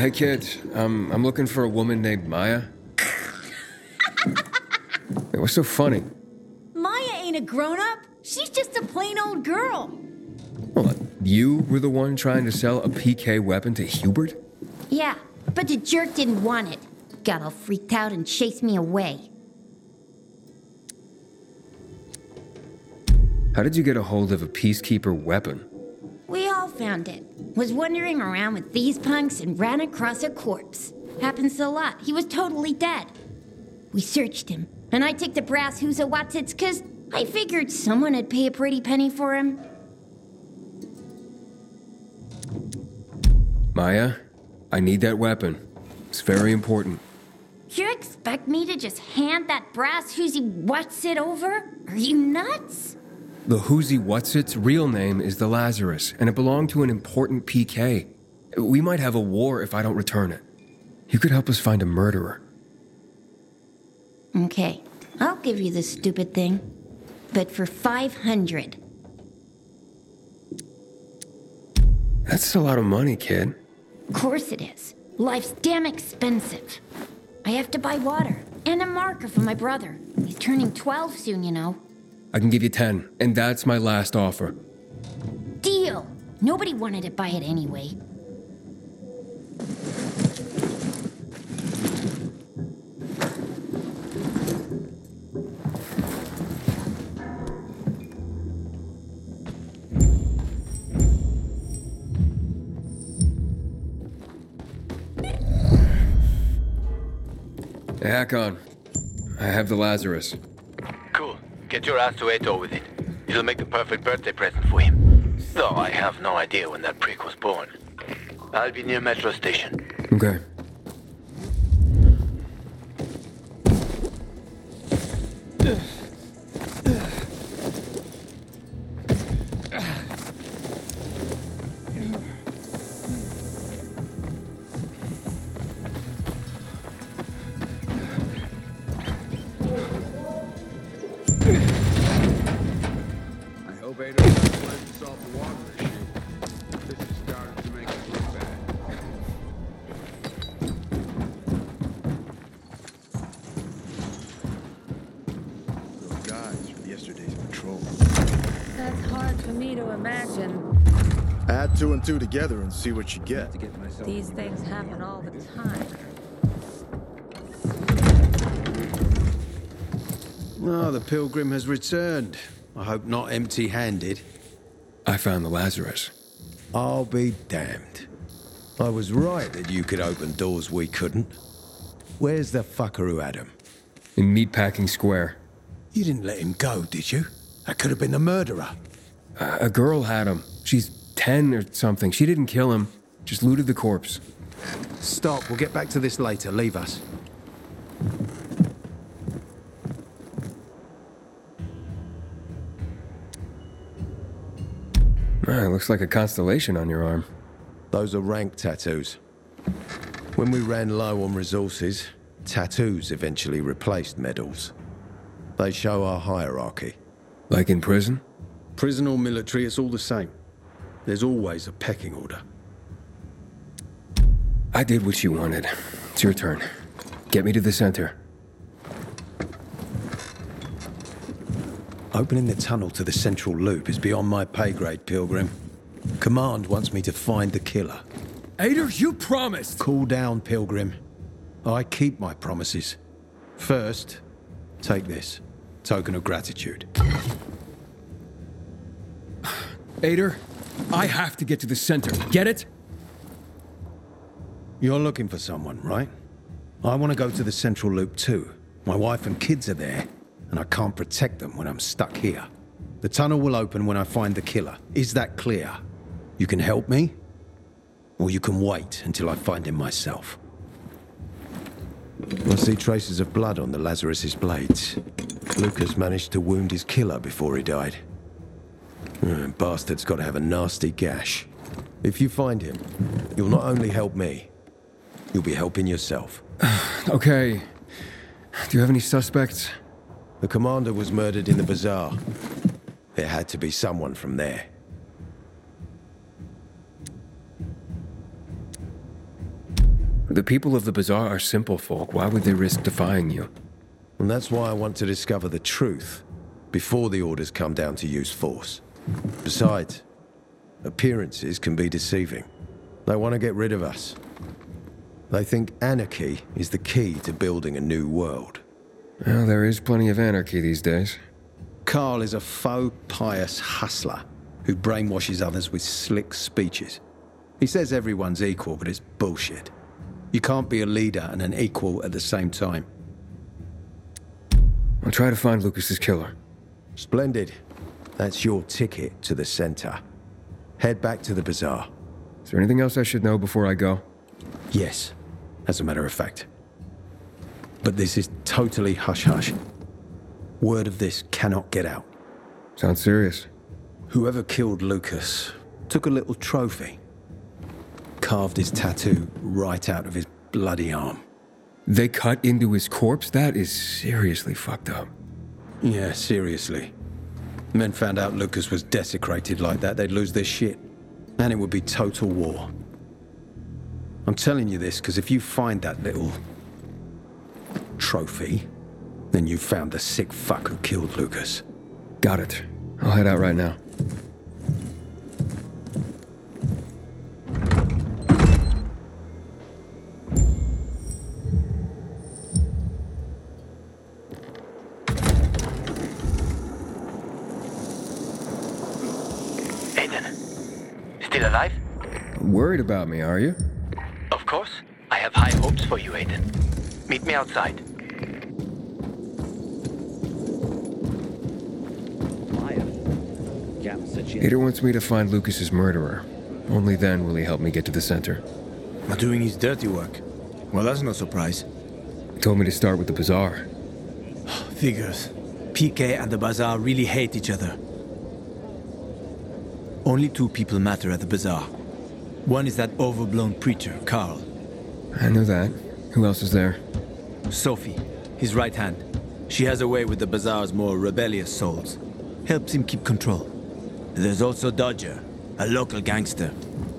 Hey kid, I'm looking for a woman named Maya. Hey, what's so funny? Maya ain't a grown-up. She's just a plain old girl. Well, you were the one trying to sell a PK weapon to Hubert? Yeah, but the jerk didn't want it. Got all freaked out and chased me away. How did you get a hold of a peacekeeper weapon? We all found it. Was wandering around with these punks and ran across a corpse. Happens a lot. He was totally dead. We searched him, and I took the brass who's a Watsits, 'cause I figured someone would pay a pretty penny for him. Maya, I need that weapon. It's very important. You expect me to just hand that brass whoozy Watsit over? Are you nuts? The Whoozy Whatsit's real name is the Lazarus, and it belonged to an important PK. We might have a war if I don't return it. You could help us find a murderer. Okay, I'll give you this stupid thing. But for 500. That's a lot of money, kid. Of course it is. Life's damn expensive. I have to buy water and a marker for my brother. He's turning 12 soon, you know. I can give you 10, and that's my last offer. Deal! Nobody wanted to buy it anyway. Hey, Hakon. I have the Lazarus. Cool. Get your ass to Ato with it. It'll make the perfect birthday present for him. Though I have no idea when that prick was born. I'll be near Metro Station. Okay. Add 2 and 2 together and see what you get. These things happen all the time. Oh, the pilgrim has returned. I hope not empty-handed. I found the Lazarus. I'll be damned. I was right that you could open doors we couldn't. Where's the fucker who had him? In Meatpacking Square. You didn't let him go, did you? That could have been the murderer. A girl had him. She's 10 or something. She didn't kill him, just looted the corpse. Stop, we'll get back to this later. Leave us. Looks like a constellation on your arm. Those are rank tattoos. When we ran low on resources, tattoos eventually replaced medals. They show our hierarchy. Like in prison? Prison or military, it's all the same. There's always a pecking order. I did what you wanted. It's your turn. Get me to the center. Opening the tunnel to the central loop is beyond my pay grade, Pilgrim. Command wants me to find the killer. Aidan, you promised! Cool down, Pilgrim. I keep my promises. First, take this. Token of gratitude. Aidan, I have to get to the center. Get it? You're looking for someone, right? I want to go to the central loop too. My wife and kids are there, and I can't protect them when I'm stuck here. The tunnel will open when I find the killer. Is that clear? You can help me, or you can wait until I find him myself. I see traces of blood on the Lazarus's blades. Lucas managed to wound his killer before he died. Bastard's got to have a nasty gash. If you find him, you'll not only help me, you'll be helping yourself. Okay. Do you have any suspects? The commander was murdered in the bazaar. It had to be someone from there. The people of the Bazaar are simple folk. Why would they risk defying you? And that's why I want to discover the truth before the orders come down to use force. Besides, appearances can be deceiving. They want to get rid of us. They think anarchy is the key to building a new world. Well, there is plenty of anarchy these days. Carl is a faux pious hustler who brainwashes others with slick speeches. He says everyone's equal, but it's bullshit. You can't be a leader and an equal at the same time. I'll try to find Lucas's killer. Splendid. That's your ticket to the center. Head back to the bazaar. Is there anything else I should know before I go? Yes, as a matter of fact. But this is totally hush-hush. Word of this cannot get out. Sounds serious. Whoever killed Lucas took a little trophy. Carved his tattoo right out of his bloody arm. They cut into his corpse? That is seriously fucked up. Yeah, seriously. Men found out Lucas was desecrated like that, they'd lose their shit. And it would be total war. I'm telling you this because if you find that little trophy, then you found the sick fuck who killed Lucas. Got it. I'll head out right now. Aidan, still alive? Worried about me, are you? Of course. I have high hopes for you, Aidan. Meet me outside. Ada wants me to find Lucas's murderer. Only then will he help me get to the center. Not doing his dirty work. Well, that's no surprise. He told me to start with the bazaar. Figures. PK and the bazaar really hate each other. Only two people matter at the bazaar. One is that overblown preacher, Carl. I know that. Who else is there? Sophie, his right hand. She has a way with the bazaar's more rebellious souls. Helps him keep control. There's also Dodger, a local gangster.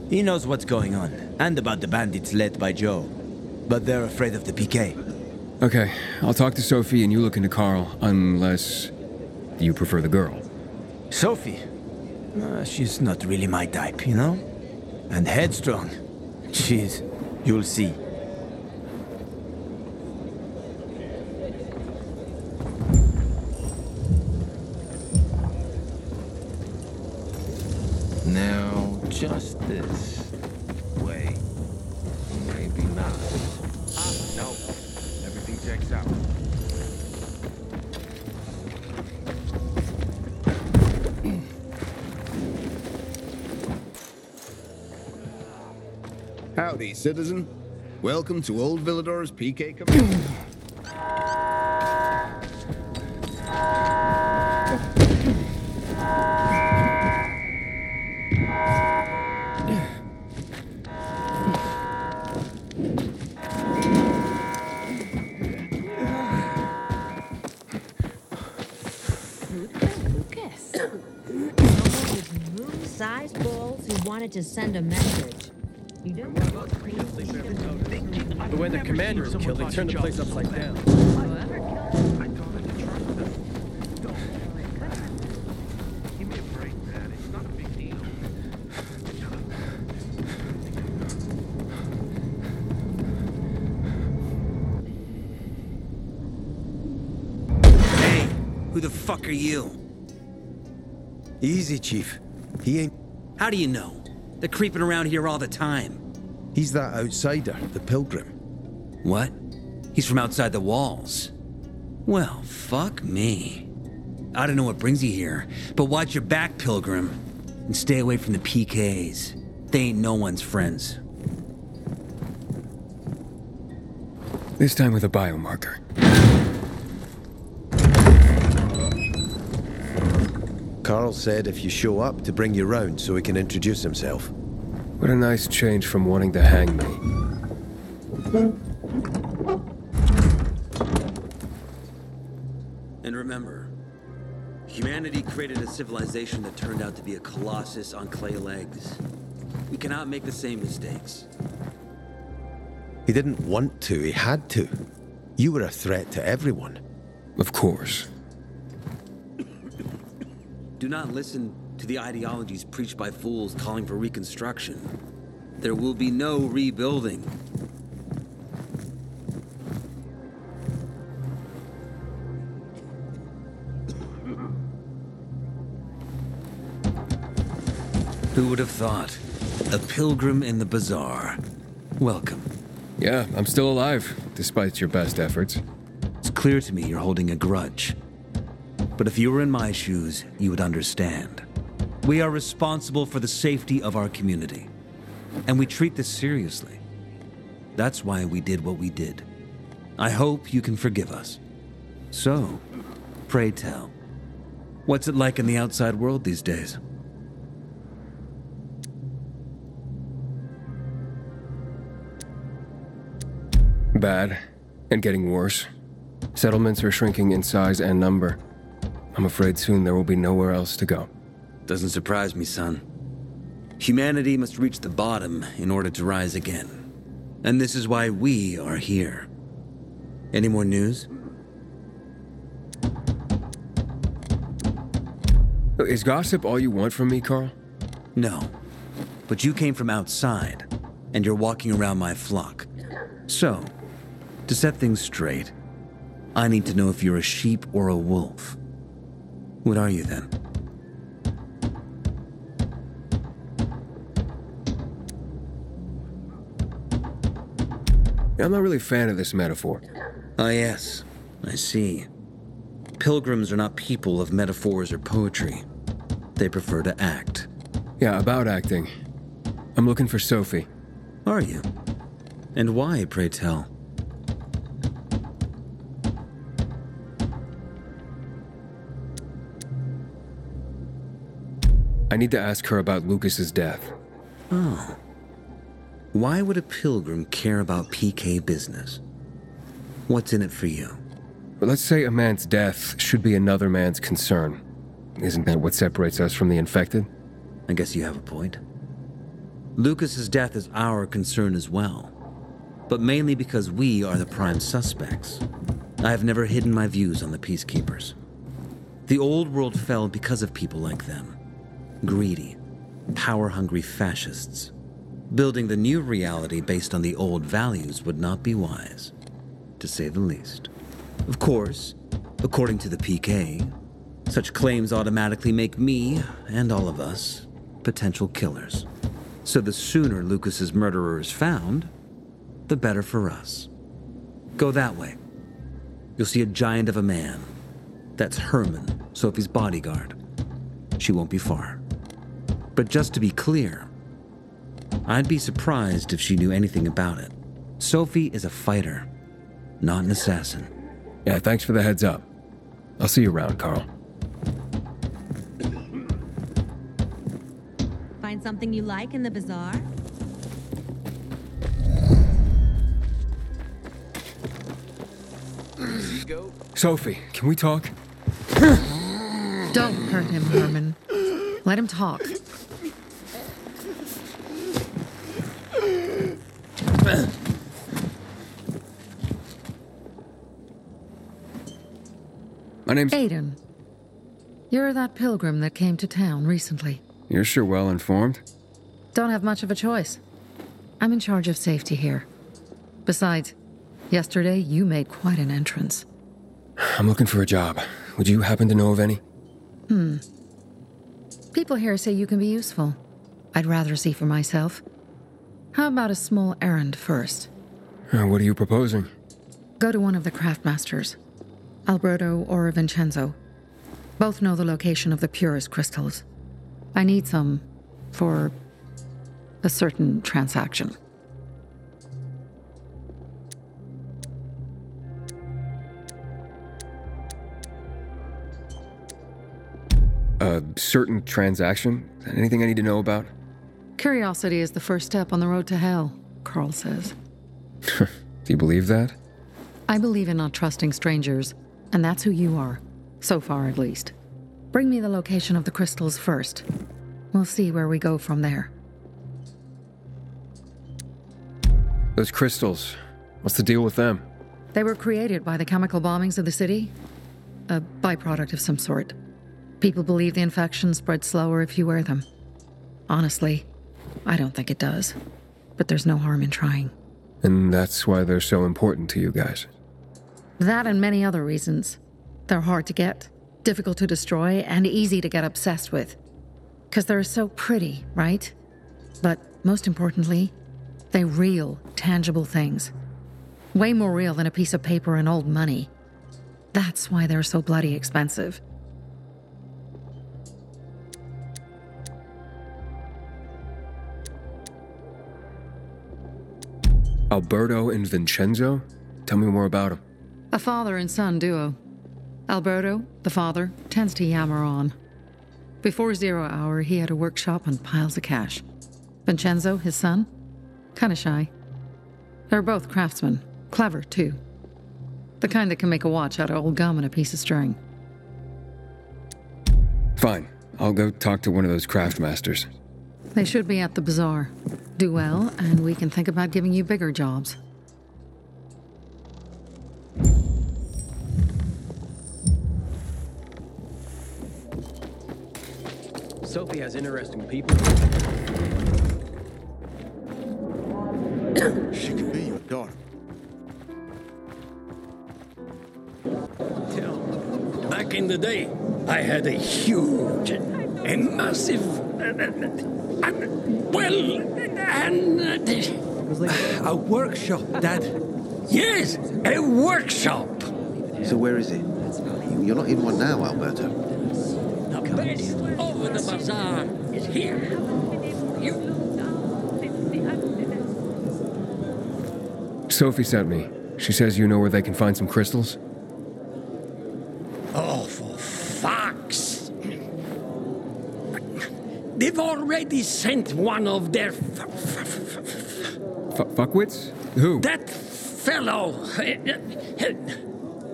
He knows what's going on, and about the bandits led by Joe. But they're afraid of the PK. Okay, I'll talk to Sophie and you look into Carl, unless you prefer the girl. Sophie? She's not really my type, you know? And headstrong. Jeez, you'll see. Now, just this way. Maybe not. No. Everything checks out. Howdy, citizen. Welcome to Old Villador's PK Command. Lucas. Someone with moon-sized balls who wanted to send a message. You don't know The way the commander is killed, they turned the place upside down. Give me a break, man. It's not a big deal. Hey, who the fuck are you? Easy, Chief. He ain't... How do you know? They're creeping around here all the time. He's that outsider, the pilgrim. What? He's from outside the walls. Well, fuck me. I don't know what brings you here, but watch your back, Pilgrim. And stay away from the PKs. They ain't no one's friends. This time with a biomarker. Carl said if you show up to bring you round so he can introduce himself. What a nice change from wanting to hang me. And remember, humanity created a civilization that turned out to be a colossus on clay legs. We cannot make the same mistakes. He didn't want to, he had to. You were a threat to everyone. Of course. Do not listen to the ideologies preached by fools calling for reconstruction. There will be no rebuilding. Who would have thought? A pilgrim in the bazaar. Welcome. Yeah, I'm still alive, despite your best efforts. It's clear to me you're holding a grudge. But if you were in my shoes, you would understand. We are responsible for the safety of our community. And we treat this seriously. That's why we did what we did. I hope you can forgive us. So, pray tell, what's it like in the outside world these days? Bad, and getting worse. Settlements are shrinking in size and number. I'm afraid soon there will be nowhere else to go. Doesn't surprise me, son. Humanity must reach the bottom in order to rise again. And this is why we are here. Any more news? Is gossip all you want from me, Carl? No. But you came from outside, and you're walking around my flock. So, to set things straight, I need to know if you're a sheep or a wolf. What are you then? I'm not really a fan of this metaphor. Ah, yes. I see. Pilgrims are not people of metaphors or poetry. They prefer to act. Yeah, about acting. I'm looking for Sophie. Are you? And why, pray tell? I need to ask her about Lucas's death. Oh. Why would a pilgrim care about PK business? What's in it for you? But let's say a man's death should be another man's concern. Isn't that what separates us from the infected? I guess you have a point. Lucas's death is our concern as well, but mainly because we are the prime suspects. I have never hidden my views on the Peacekeepers. The old world fell because of people like them. Greedy, power-hungry fascists. Building the new reality based on the old values would not be wise, to say the least. Of course, according to the PK, such claims automatically make me, and all of us, potential killers. So the sooner Lucas's murderer is found, the better for us. Go that way. You'll see a giant of a man. That's Herman, Sophie's bodyguard. She won't be far. But just to be clear, I'd be surprised if she knew anything about it. Sophie is a fighter, not an assassin. Yeah, thanks for the heads up. I'll see you around, Carl. Find something you like in the bazaar? Sophie, can we talk? Don't hurt him, Herman. Let him talk. My name's Aidan. You're that pilgrim that came to town recently. You're sure well informed. Don't have much of a choice. I'm in charge of safety here. Besides, yesterday you made quite an entrance. I'm looking for a job. Would you happen to know of any? People here say you can be useful. I'd rather see for myself. How about a small errand first? What are you proposing? Go to one of the craftmasters, Alberto or Vincenzo. Both know the location of the purest crystals. I need some for a certain transaction. A certain transaction? Anything I need to know about? Curiosity is the first step on the road to hell, Carl says. Do you believe that? I believe in not trusting strangers, and that's who you are. So far, at least. Bring me the location of the crystals first. We'll see where we go from there. Those crystals, what's the deal with them? They were created by the chemical bombings of the city. A byproduct of some sort. People believe the infection spreads slower if you wear them. Honestly, I don't think it does. But there's no harm in trying. And that's why they're so important to you guys. That and many other reasons. They're hard to get, difficult to destroy, and easy to get obsessed with. Because they're so pretty, right? But most importantly, they're real, tangible things. Way more real than a piece of paper and old money. That's why they're so bloody expensive. Alberto and Vincenzo? Tell me more about them. A father and son duo. Alberto, the father, tends to yammer on. Before 0 hour, he had a workshop and piles of cash. Vincenzo, his son, kinda shy. They're both craftsmen, clever too. The kind that can make a watch out of old gum and a piece of string. Fine, I'll go talk to one of those craft masters. They should be at the bazaar. Do well, and we can think about giving you bigger jobs. Sophie has interesting people. She could be your daughter. Back in the day, I had a huge, a massive, A workshop, Dad. Yes, a workshop. So where is it? You're not in one now, Alberto. The best over the bazaar is here. Sophie sent me. She says you know where they can find some crystals? Oh, for fuck's... They've already sent one of their... Fuckwits? Who? That fellow...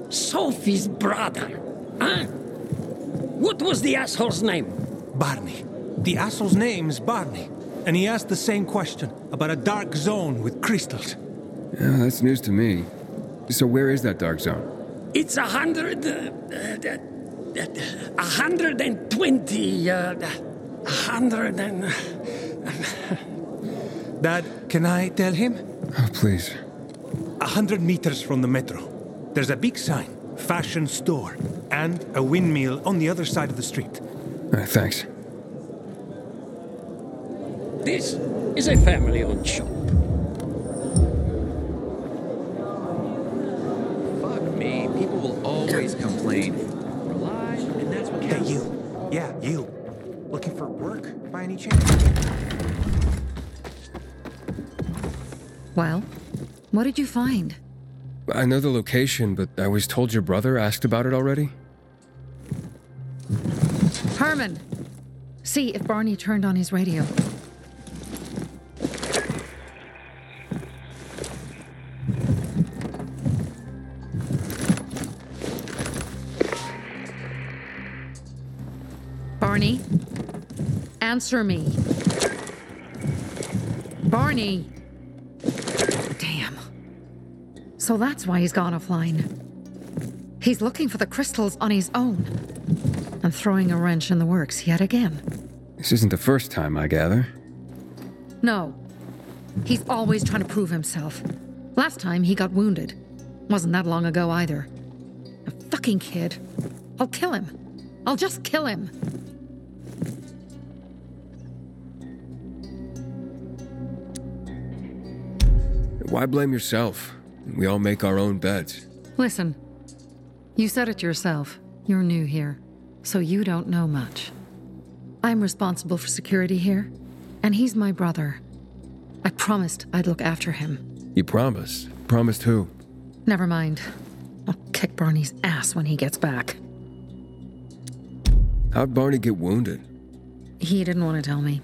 Sophie's brother. Huh? What was the asshole's name? Barney. The asshole's name's Barney. And he asked the same question about a dark zone with crystals. Yeah, that's news to me. So where is that dark zone? It's 120... 100 and... Dad, can I tell him? Oh, please. 100 meters from the metro. There's a big sign, fashion store, and a windmill on the other side of the street. Thanks. This is a family-owned shop. Fuck me, people will always complain. Rely, and that's what Hey, you. Yeah, you. Looking for work, by any chance? Well, what did you find? I know the location, but I was told your brother asked about it already. Herman! See if Barney turned on his radio. Barney? Answer me. Barney! Damn. So that's why he's gone offline. He's looking for the crystals on his own. And throwing a wrench in the works yet again. This isn't the first time, I gather. No. He's always trying to prove himself. Last time he got wounded. Wasn't that long ago either. A fucking kid. I'll kill him. I'll just kill him. Why blame yourself? We all make our own beds. Listen. You said it yourself. You're new here. So you don't know much. I'm responsible for security here, and he's my brother. I promised I'd look after him. You promised? Promised who? Never mind. I'll kick Barney's ass when he gets back. How'd Barney get wounded? He didn't want to tell me.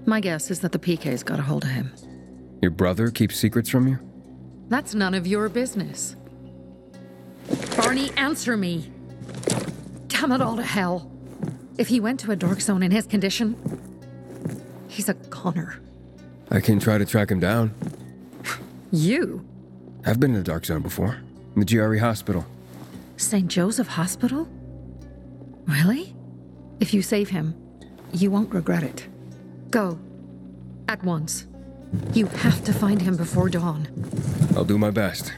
My guess is that the PK's got a hold of him. Your brother keeps secrets from you? That's none of your business. Barney, answer me! Damn it all to hell. If he went to a dark zone in his condition, he's a goner. I can try to track him down. You? I've been in the Dark Zone before. In the GRE hospital. St. Joseph Hospital? Really? If you save him, you won't regret it. Go. At once. You have to find him before dawn. I'll do my best.